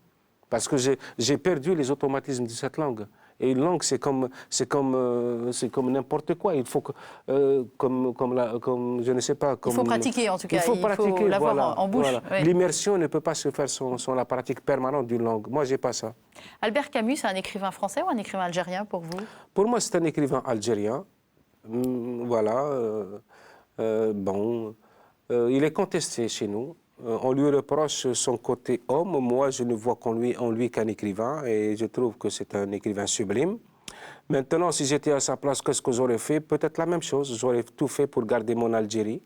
Parce que j'ai perdu les automatismes de cette langue. Et une langue, c'est comme n'importe quoi. Il faut que, je ne sais pas... il faut pratiquer, en tout cas. Il faut pratiquer, l'avoir en bouche. Voilà. Oui. L'immersion ne peut pas se faire sans la pratique permanente d'une langue. Moi, je n'ai pas ça. Albert Camus, c'est un écrivain français ou un écrivain algérien pour vous? Pour moi, c'est un écrivain algérien. Voilà. Il est contesté chez nous. On lui reproche son côté homme. Moi, je ne vois en lui qu'un écrivain et je trouve que c'est un écrivain sublime. Maintenant, si j'étais à sa place, qu'est-ce que j'aurais fait? Peut-être la même chose. J'aurais tout fait pour garder mon Algérie.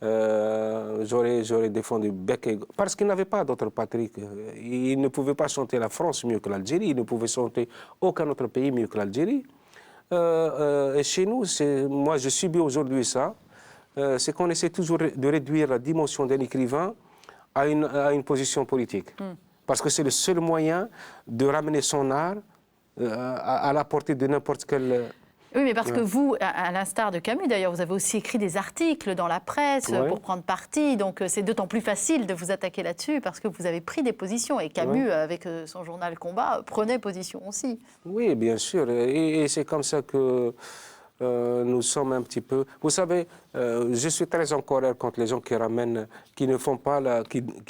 J'aurais défendu bec et... Parce qu'il n'avait pas d'autre patrie. Il ne pouvait pas chanter la France mieux que l'Algérie. Il ne pouvait chanter aucun autre pays mieux que l'Algérie. Et chez nous, moi, je subis aujourd'hui ça. C'est qu'on essaie toujours de réduire la dimension d'un écrivain à une position politique. Parce que c'est le seul moyen de ramener son art à la portée de n'importe quel... Oui, mais parce que vous, à l'instar de Camus, d'ailleurs, vous avez aussi écrit des articles dans la presse pour prendre parti. Donc c'est d'autant plus facile de vous attaquer là-dessus parce que vous avez pris des positions. Et Camus, avec son journal Combat, prenait position aussi. Oui, bien sûr. Et c'est comme ça que... nous sommes un petit peu... Vous savez, je suis très en colère contre les gens qui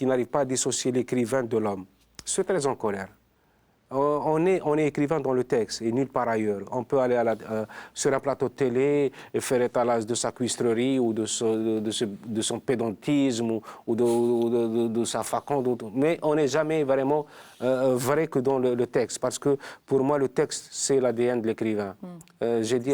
n'arrivent pas à dissocier l'écrivain de l'homme. Je suis très en colère. on est écrivain dans le texte et nulle part ailleurs. On peut aller sur un plateau de télé et faire étalage de sa cuistrerie ou de son pédantisme ou de sa faconde, mais on n'est jamais vraiment vrai que dans le texte, parce que pour moi le texte c'est l'ADN de l'écrivain. J'ai dit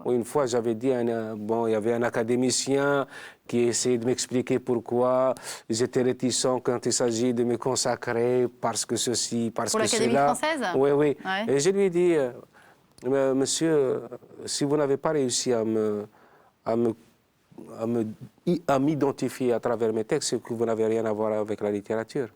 une fois j'avais dit il y avait un académicien qui essayait de m'expliquer pourquoi j'étais réticent quand il s'agit de me consacrer, parce que ceci, parce que cela. Pour l'Académie française ? Oui, oui. Ouais. Et je lui ai dit, monsieur, si vous n'avez pas réussi à m'identifier à travers mes textes, c'est que vous n'avez rien à voir avec la littérature.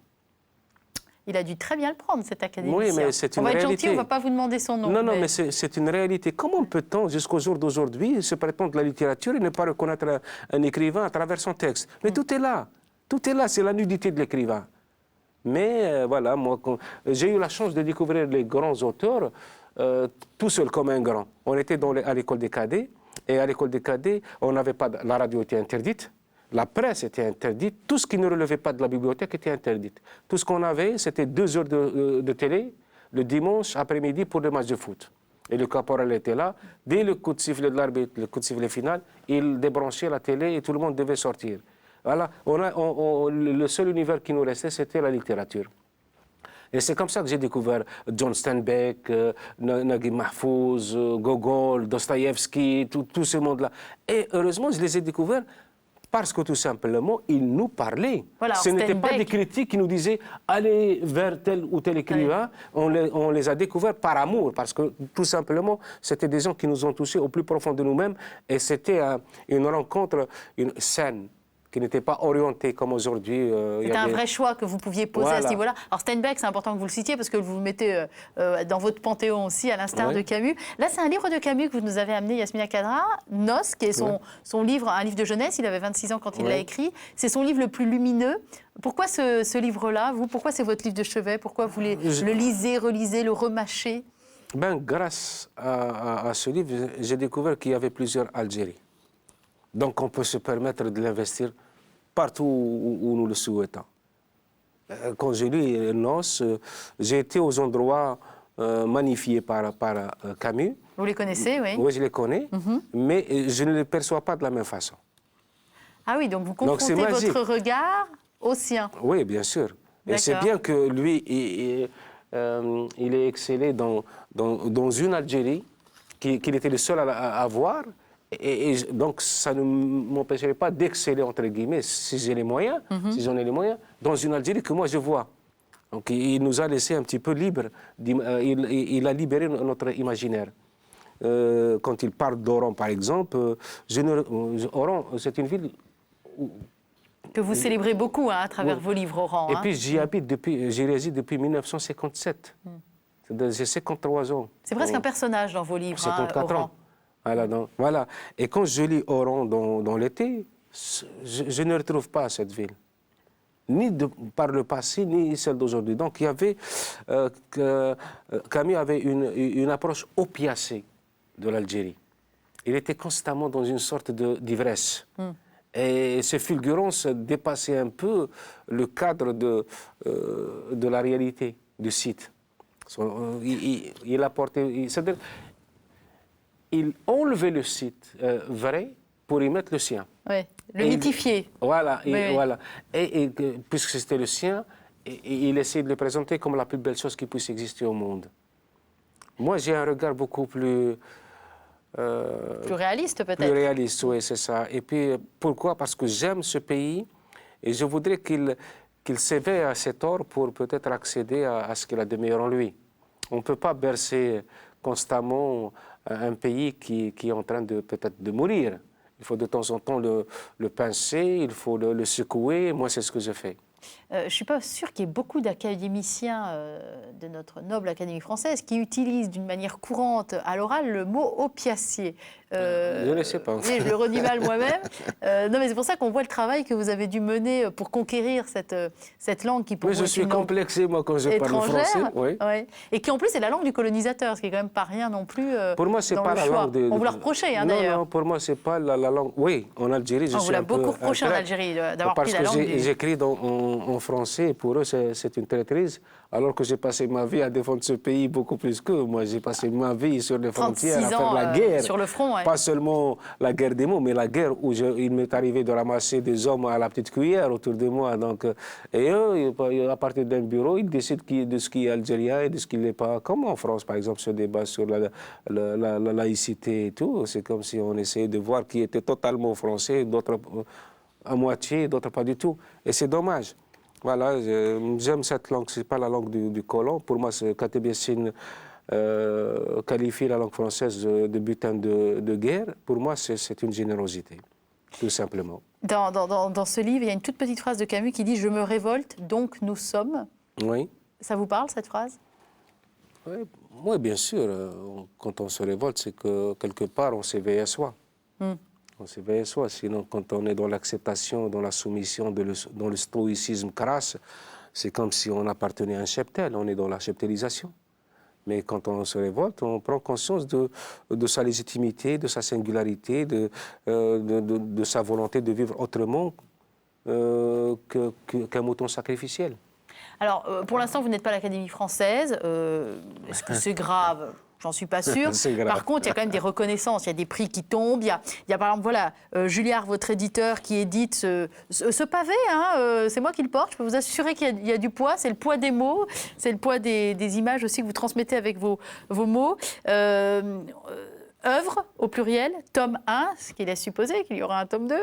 Il a dû très bien le prendre, cet académicien. Oui, mais c'est une réalité. On va être gentil, on ne va pas vous demander son nom. Non, mais c'est une réalité. Comment peut-on, jusqu'au jour d'aujourd'hui, se prétendre de la littérature et ne pas reconnaître un écrivain à travers son texte? Mais tout est là. Tout est là, c'est la nudité de l'écrivain. Mais voilà, moi, j'ai eu la chance de découvrir les grands auteurs tout seul comme un grand. On était à l'école des cadets, et à l'école des cadets, on n'avait pas... La radio était interdite. La presse était interdite, tout ce qui ne relevait pas de la bibliothèque était interdit. Tout ce qu'on avait, c'était 2 heures de télé le dimanche après-midi pour le match de foot. Et le caporal était là. Dès le coup de sifflet de l'arbitre, le coup de sifflet final, il débranchait la télé et tout le monde devait sortir. Voilà, le seul univers qui nous restait, c'était la littérature. Et c'est comme ça que j'ai découvert John Steinbeck, Naguib Mahfouz, Gogol, Dostoïevski, tout ce monde-là. Et heureusement, je les ai découverts parce que tout simplement, ils nous parlaient. Voilà, ce n'étaient pas des critiques qui nous disaient « allez vers tel ou tel écrivain ouais. ». On les a découverts par amour, parce que tout simplement, c'était des gens qui nous ont touchés au plus profond de nous-mêmes. Et c'était une rencontre, une scène qui n'était pas orientée comme aujourd'hui. C'était un vrai choix que vous pouviez poser à ce niveau-là. Alors Steinbeck, c'est important que vous le citiez parce que vous le mettez dans votre panthéon aussi, à l'instar de Camus. Là, c'est un livre de Camus que vous nous avez amené, Yasmina Khadra, Nos, qui est son livre, un livre de jeunesse. Il avait 26 ans quand il l'a écrit. C'est son livre le plus lumineux. Pourquoi ce livre-là, vous? Pourquoi c'est votre livre de chevet? Pourquoi vous le lisez, relisez, le remâchez? Grâce à ce livre, j'ai découvert qu'il y avait plusieurs Algéries. Donc on peut se permettre de l'investir partout où nous le souhaitons. Quand j'ai lu Nos, j'ai été aux endroits magnifiés par Camus. Vous les connaissez, oui? Oui, je les connais, mais je ne les perçois pas de la même façon. Ah oui, donc vous confrontez votre regard au sien. Oui, bien sûr. Et c'est bien que lui, il est excellé dans une Algérie qu'il était le seul à voir. Et donc, ça ne m'empêcherait pas d'exceller, entre guillemets, si j'ai les moyens, si j'en ai les moyens, dans une Algérie que moi je vois. Donc, il nous a laissé un petit peu libres. Il a libéré notre imaginaire. Quand il parle d'Oran, par exemple, Oran, c'est une ville que vous célébrez beaucoup à travers vos livres, Oran. Et puis, j'y réside depuis 1957. J'ai 53 ans. C'est presque un personnage dans vos livres, 54 ans. Voilà. Et quand je lis Oran dans l'été, je ne retrouve pas cette ville. Ni par le passé, ni celle d'aujourd'hui. Donc il y avait... Camus avait une approche opiacée de l'Algérie. Il était constamment dans une sorte d'ivresse. Et ces fulgurances dépassaient un peu le cadre de la réalité du site. Il apportait... Il enlevait le site vrai pour y mettre le sien. Oui, le mythifier. Voilà, voilà. Et puisque c'était le sien, il essayait de le présenter comme la plus belle chose qui puisse exister au monde. Moi, j'ai un regard beaucoup plus... plus réaliste, peut-être. Plus réaliste, oui, c'est ça. Et puis, pourquoi? Parce que j'aime ce pays et je voudrais qu'il s'éveille à cet or pour peut-être accéder à ce qu'il a de meilleur en lui. On ne peut pas bercer constamment un pays qui est en train peut-être de mourir. Il faut de temps en temps le pincer, il faut le secouer. Moi, c'est ce que je fais. Je ne suis pas sûre qu'il y ait beaucoup d'académiciens de notre noble Académie française qui utilisent d'une manière courante à l'oral le mot opiacier. Je ne sais pas. Oui, je le redis mal moi-même. Non, mais c'est pour ça qu'on voit le travail que vous avez dû mener pour conquérir cette langue qui, pour Mais vous, je est suis une langue complexé, moi, quand je parle étrangère. français. Oui. Ouais. Et qui, en plus, est la langue du colonisateur, ce qui est quand même pas rien non plus Pour moi, c'est dans pas le la choix. langue de... On vous l'a reproché, hein, Non, d'ailleurs. non, pour moi, c'est pas la langue... Oui, en Algérie, je On suis vous l'a un peu beaucoup reproché en traître. Algérie d'avoir pris la Parce langue que j'écris en français, et pour eux, c'est une traîtrise. Alors que j'ai passé ma vie à défendre ce pays beaucoup plus qu'eux. Moi, j'ai passé ma vie sur les frontières à 36 faire ans la guerre. sur le front, ouais. Pas seulement la guerre des mots, mais la guerre où il m'est arrivé de ramasser des hommes à la petite cuillère autour de moi. Donc, et eux, à partir d'un bureau, ils décident de ce qui est algérien et de ce qui ne l'est pas. Comme en France, par exemple, ce débat sur la laïcité et tout. C'est comme si on essayait de voir qui était totalement français, d'autres à moitié, d'autres pas du tout. Et c'est dommage. Voilà, j'aime cette langue, ce n'est pas la langue du colon. Pour moi, Kateb Yassine qualifie la langue française de butin de guerre. Pour moi, c'est une générosité, tout simplement. Dans ce livre, il y a une toute petite phrase de Camus qui dit « Je me révolte, donc nous sommes ». Oui. Ça vous parle, cette phrase? Oui, bien sûr. Quand on se révolte, c'est que quelque part, on s'éveille à soi. On s'éveille à soi. Sinon, quand on est dans l'acceptation, dans la soumission, dans le stoïcisme crasse, c'est comme si on appartenait à un cheptel. On est dans la cheptelisation. Mais quand on se révolte, on prend conscience de sa légitimité, de sa singularité, de sa volonté de vivre autrement qu'un mouton sacrificiel. Alors, pour l'instant, vous n'êtes pas à l'Académie française. Est-ce que c'est grave? J'en suis pas sûre. Par contre, il y a quand même des reconnaissances, il y a des prix qui tombent. Il y a par exemple, voilà, Julliard, votre éditeur, qui édite ce pavé. Hein, c'est moi qui le porte. Je peux vous assurer qu'il y a du poids. C'est le poids des mots, c'est le poids des images aussi que vous transmettez avec vos mots. Œuvre, au pluriel, tome 1, ce qui laisse supposer qu'il y aura un tome 2.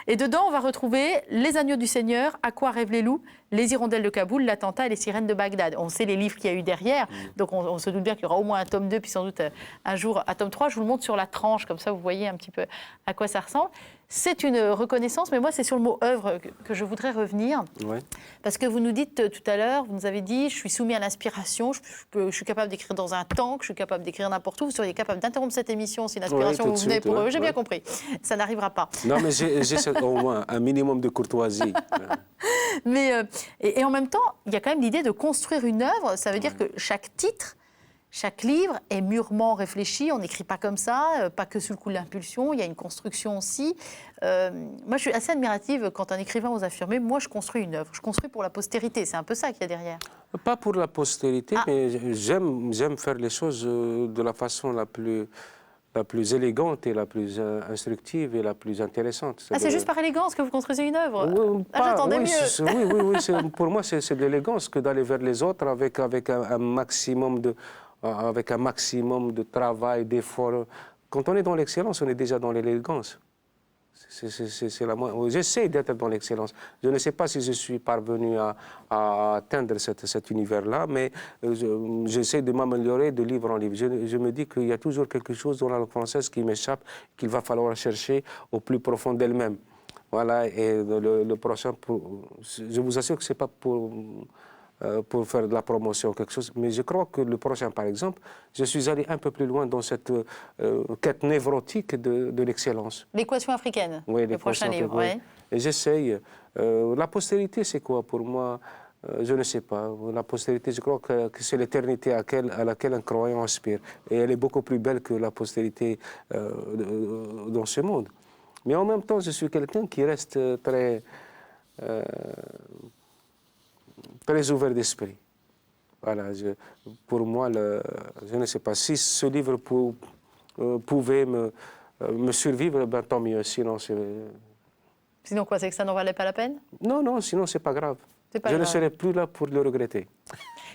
Et dedans, on va retrouver Les agneaux du Seigneur, À quoi rêvent les loups, Les hirondelles de Kaboul, L'attentat et les sirènes de Bagdad. On sait les livres qu'il y a eu derrière, donc on se doute bien qu'il y aura au moins un tome 2, puis sans doute un jour un tome 3. Je vous le montre sur la tranche, comme ça vous voyez un petit peu à quoi ça ressemble. C'est une reconnaissance, mais moi c'est sur le mot œuvre que je voudrais revenir. Ouais. Parce que vous nous dites tout à l'heure, vous nous avez dit, je suis soumis à l'inspiration, je suis capable d'écrire dans un tank, je suis capable d'écrire n'importe où. Vous seriez capable d'interrompre cette émission si l'inspiration vous venait pour eux. J'ai bien compris, ça n'arrivera pas. Non, mais j'ai au moins un minimum de courtoisie. Mais, et en même temps, il y a quand même l'idée de construire une œuvre. Ça veut dire que chaque titre, chaque livre est mûrement réfléchi. On n'écrit pas comme ça, pas que sous le coup de l'impulsion. Il y a une construction aussi. Moi, je suis assez admirative quand un écrivain ose affirmer « Moi, je construis une œuvre. Je construis pour la postérité. » C'est un peu ça qu'il y a derrière. Pas pour la postérité, mais j'aime faire les choses de la façon la plus élégante et la plus instructive et la plus intéressante. C'est juste par élégance que vous construisez une œuvre? J'attendais mieux. Oui, pour moi, c'est de l'élégance que d'aller vers les autres avec un maximum de travail, d'effort. Quand on est dans l'excellence, on est déjà dans l'élégance. J'essaie d'être dans l'excellence. Je ne sais pas si je suis parvenu à atteindre cet univers-là, mais j'essaie de m'améliorer de livre en livre. Je me dis qu'il y a toujours quelque chose dans la langue française qui m'échappe, qu'il va falloir chercher au plus profond d'elle-même. Voilà, et le prochain, je vous assure que ce n'est pas pour faire de la promotion ou quelque chose, mais je crois que le prochain, par exemple, je suis allé un peu plus loin dans cette quête névrotique de l'excellence. L'équation africaine, oui, le prochain livre. Oui. Et j'essaye. La postérité, c'est quoi pour moi? Je ne sais pas. La postérité, je crois que c'est l'éternité à laquelle un croyant aspire. Et elle est beaucoup plus belle que la postérité dans ce monde. Mais en même temps, je suis quelqu'un qui reste très ouvert d'esprit. Voilà, pour moi, je ne sais pas, si ce livre pouvait me survivre, ben, tant mieux, sinon c'est... Sinon quoi, c'est que ça n'en valait pas la peine? Non, sinon c'est pas grave. Je ne serai plus là pour le regretter.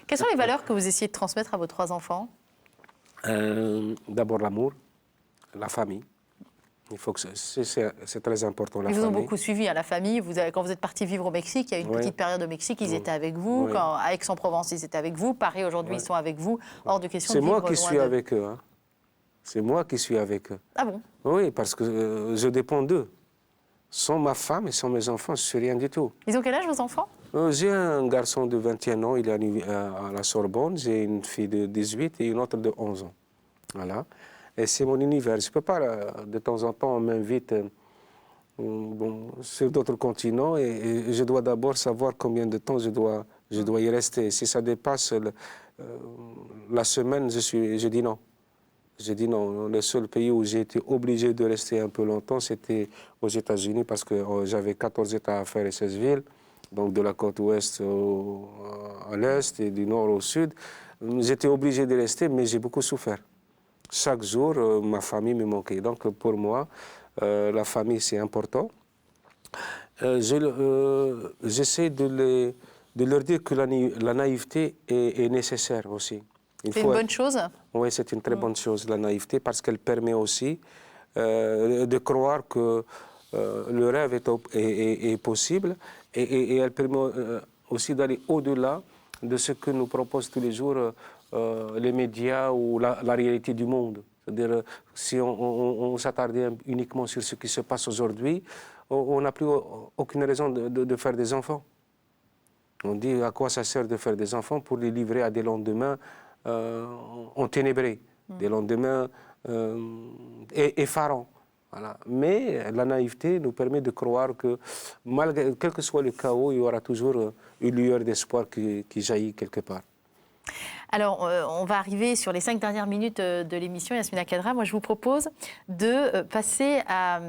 Quelles sont les valeurs que vous essayez de transmettre à vos 3 enfants? D'abord l'amour, la famille. Il faut que c'est très important, la famille. Ils vous ont beaucoup suivi, à la famille. Quand vous êtes parti vivre au Mexique, il y a une petite période au Mexique, ils étaient avec vous. À Aix-en-Provence, ils étaient avec vous. Paris, aujourd'hui, ils sont avec vous. Hors de question de vivre loin d'eux. C'est moi qui suis avec eux. Hein. C'est moi qui suis avec eux. Ah bon? Oui, parce que je dépends d'eux. Sans ma femme et sans mes enfants, je ne suis rien du tout. Ils ont quel âge, vos enfants? J'ai un garçon de 21 ans, il est à la Sorbonne. J'ai une fille de 18 et une autre de 11 ans. Voilà. Et c'est mon univers. Je ne peux pas, de temps en temps, on m'invite sur d'autres continents et je dois d'abord savoir combien de temps je dois y rester. Si ça dépasse la semaine, je dis non. J'ai dit non. Le seul pays où j'ai été obligé de rester un peu longtemps, c'était aux États-Unis parce que j'avais 14 États à faire et 16 villes, donc de la côte ouest à l'est et du nord au sud. J'étais obligé de rester, mais j'ai beaucoup souffert. Chaque jour, ma famille me manquait. Donc pour moi, la famille, c'est important. J'essaie de leur dire que la naïveté est nécessaire aussi. C'est une bonne chose? Oui, c'est une très bonne chose, la naïveté, parce qu'elle permet aussi de croire que le rêve est possible et elle permet aussi d'aller au-delà de ce que nous proposent tous les jours les médias ou la réalité du monde. C'est-à-dire, si on s'attardait uniquement sur ce qui se passe aujourd'hui, on n'a plus aucune raison de faire des enfants. On dit à quoi ça sert de faire des enfants pour les livrer à des lendemains enténébrés, des lendemains effarants. Voilà. Mais la naïveté nous permet de croire que, malgré, quel que soit le chaos, il y aura toujours une lueur d'espoir qui jaillit quelque part. Alors, on va arriver sur les 5 dernières minutes de l'émission, Yasmina Khadra. Moi, je vous propose de passer à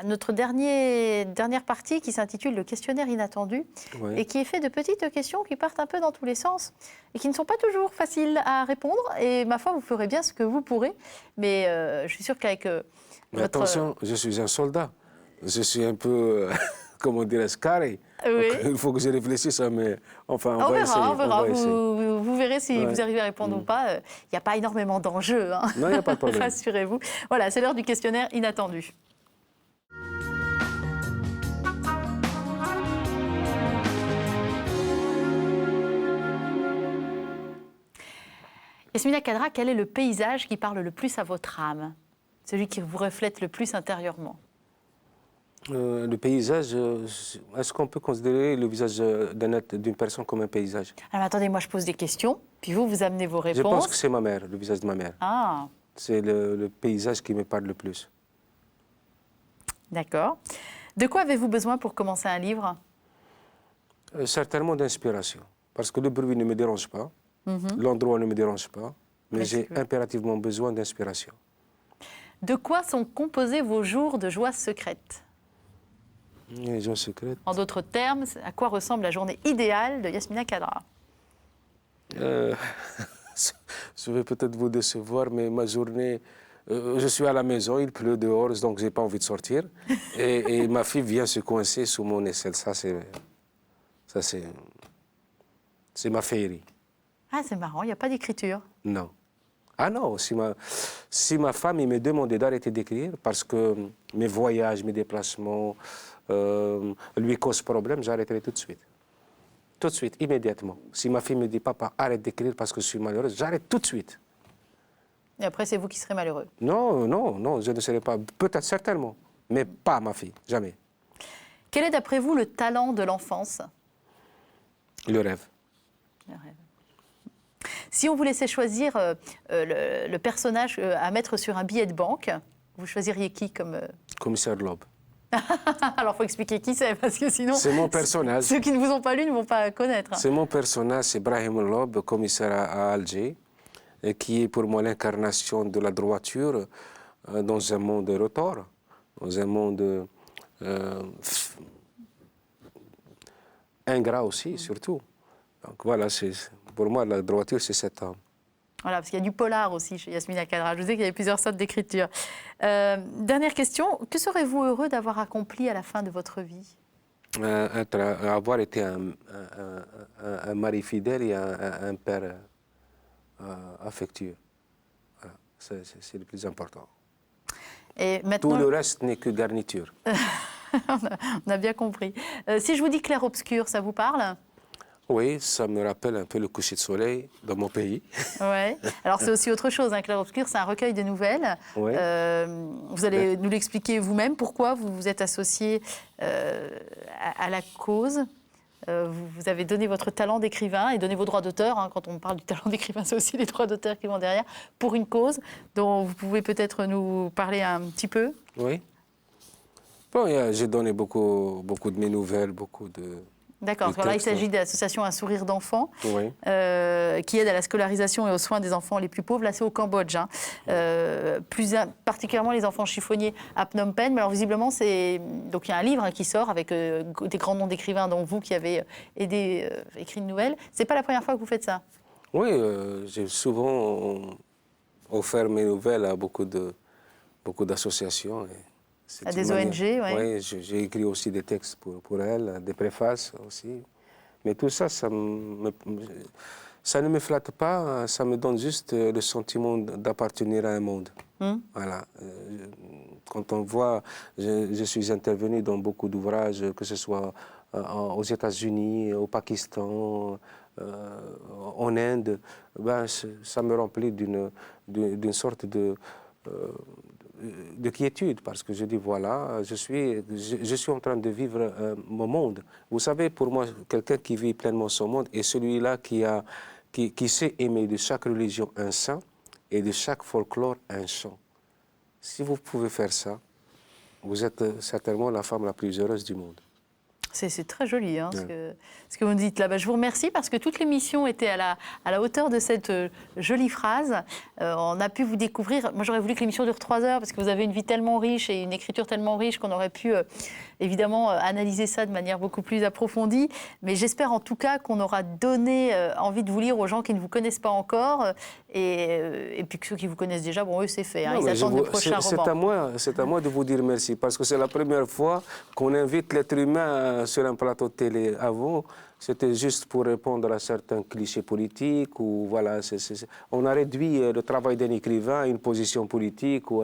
notre dernière partie qui s'intitule le questionnaire inattendu, Ouais. et qui est fait de petites questions qui partent un peu dans tous les sens et qui ne sont pas toujours faciles à répondre. Et ma foi, vous ferez bien ce que vous pourrez. Mais je suis sûre qu'avec Mais attention, je suis un soldat. Je suis un peu, comment dirais-je, carré. Oui. Donc, il faut que je réfléchisse, mais enfin, On verra. on va essayer. Vous verrez si vous arrivez à répondre ou pas. Il n'y a pas énormément d'enjeux. Hein. Non, il n'y a pas de problème. Rassurez-vous. Voilà, c'est l'heure du questionnaire inattendu. Yasmina Khadra, quel est le paysage qui parle le plus à votre âme? Celui qui vous reflète le plus intérieurement? Le paysage, est-ce qu'on peut considérer le visage d'une personne comme un paysage? Alors attendez, moi je pose des questions, puis vous amenez vos réponses. Je pense que c'est ma mère, le visage de ma mère. Ah, C'est le paysage qui me parle le plus. d'accord. De quoi avez-vous besoin pour commencer un livre? Certainement d'inspiration. Parce que le bruit ne me dérange pas, l'endroit ne me dérange pas, mais j'ai impérativement besoin d'inspiration. De quoi sont composés vos jours de joie secrète? Les gens secrets. En d'autres termes, à quoi ressemble la journée idéale de Yasmina Khadra? Je vais peut-être vous décevoir, mais ma journée, je suis à la maison, il pleut dehors, donc je n'ai pas envie de sortir. Et ma fille vient se coincer sous mon aisselle. Ça, c'est ma féerie. Ah, c'est marrant, il n'y a pas d'écriture. Non. Ah non, si ma femme me demandait d'arrêter d'écrire parce que mes voyages, mes déplacements lui causent problème, j'arrêterai tout de suite. Tout de suite, immédiatement. Si ma fille me dit « Papa, arrête d'écrire parce que je suis malheureuse », j'arrête tout de suite. Et après, c'est vous qui serez malheureux. Non, non, non, je ne serai pas. Peut-être, certainement, mais pas ma fille, jamais. Quel est d'après vous le talent de l'enfance? Le rêve. Le rêve. Si on vous laissait choisir le personnage à mettre sur un billet de banque, vous choisiriez qui comme... Commissaire Loeb. Alors, il faut expliquer qui c'est, parce que sinon... C'est mon personnage. Ceux qui ne vous ont pas lu ne vont pas connaître. C'est mon personnage, c'est Brahim Loeb, commissaire à Alger, et qui est pour moi l'incarnation de la droiture dans un monde retors, dans un monde ingrat aussi, surtout. Donc voilà, pour moi, la droiture, c'est cet homme. Voilà, parce qu'il y a du polar aussi chez Yasmina Khadra. Je vous ai dit qu'il y avait plusieurs sortes d'écriture. Dernière question, que serez-vous heureux d'avoir accompli à la fin de votre vie? Avoir été un mari fidèle et un père affectueux. Voilà, c'est le plus important. Et maintenant... Tout le reste n'est que garniture. On a bien compris. Si je vous dis clair-obscur, ça vous parle? Oui, ça me rappelle un peu le coucher de soleil dans mon pays. Ouais. Alors c'est aussi autre chose, hein. Clair-obscur, c'est un recueil de nouvelles. Ouais. Vous allez nous l'expliquer vous-même, pourquoi vous vous êtes associé à la cause. Vous avez donné votre talent d'écrivain et donné vos droits d'auteur. Hein. Quand on parle du talent d'écrivain, c'est aussi les droits d'auteur qui vont derrière, pour une cause dont vous pouvez peut-être nous parler un petit peu. Oui. Bon, j'ai donné beaucoup de mes nouvelles, beaucoup de... D'accord, parce que là, il s'agit de l'association Un sourire d'enfant, oui. Qui aide à la scolarisation et aux soins des enfants les plus pauvres. Là, c'est au Cambodge, hein. Particulièrement les enfants chiffonniers à Phnom Penh. Mais alors, visiblement, donc il y a un livre, hein, qui sort avec des grands noms d'écrivains, dont vous qui avez écrit une nouvelle. C'est pas la première fois que vous faites ça? Oui, j'ai souvent offert mes nouvelles à beaucoup d'associations. À des ONG, oui. Oui, j'ai écrit aussi des textes pour elles, des préfaces aussi. Mais tout ça, ça ne me flatte pas, ça me donne juste le sentiment d'appartenir à un monde. Voilà. Quand on voit, je suis intervenu dans beaucoup d'ouvrages, que ce soit aux États-Unis, au Pakistan, en Inde, ben, ça me remplit d'une sorte de quiétude, parce que je dis voilà, je suis en train de vivre mon monde. Vous savez, pour moi, quelqu'un qui vit pleinement son monde est celui-là qui sait aimer de chaque religion un saint et de chaque folklore un chant. Si vous pouvez faire ça, vous êtes certainement la femme la plus heureuse du monde. C'est très joli, hein, ce que vous nous dites là. Je vous remercie parce que toute l'émission était à la hauteur de cette jolie phrase. On a pu vous découvrir. Moi, j'aurais voulu que l'émission dure 3 heures parce que vous avez une vie tellement riche et une écriture tellement riche qu'on aurait pu évidemment analyser ça de manière beaucoup plus approfondie. Mais j'espère en tout cas qu'on aura donné envie de vous lire aux gens qui ne vous connaissent pas encore. Et puis que ceux qui vous connaissent déjà, bon, eux, c'est fait. Hein, ils attendent le prochain roman. C'est à moi de vous dire merci parce que c'est la première fois qu'on invite l'être humain sur un plateau de télé. Avant, c'était juste pour répondre à certains clichés politiques ou voilà, on a réduit le travail d'un écrivain à une position politique ou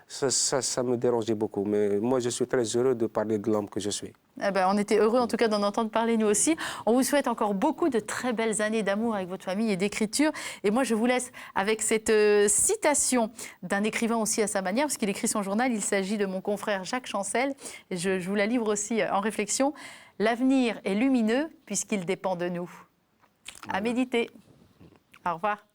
ça me dérangeait beaucoup. Mais moi, je suis très heureux de parler de l'homme que je suis. Eh ben, on était heureux en tout cas d'en entendre parler nous aussi. On vous souhaite encore beaucoup de très belles années d'amour avec votre famille et d'écriture. Et moi, je vous laisse avec cette citation d'un écrivain aussi à sa manière, parce qu'il écrit son journal. Il s'agit de mon confrère Jacques Chancel. Et je vous la livre aussi en réflexion. L'avenir est lumineux puisqu'il dépend de nous. À méditer. Au revoir.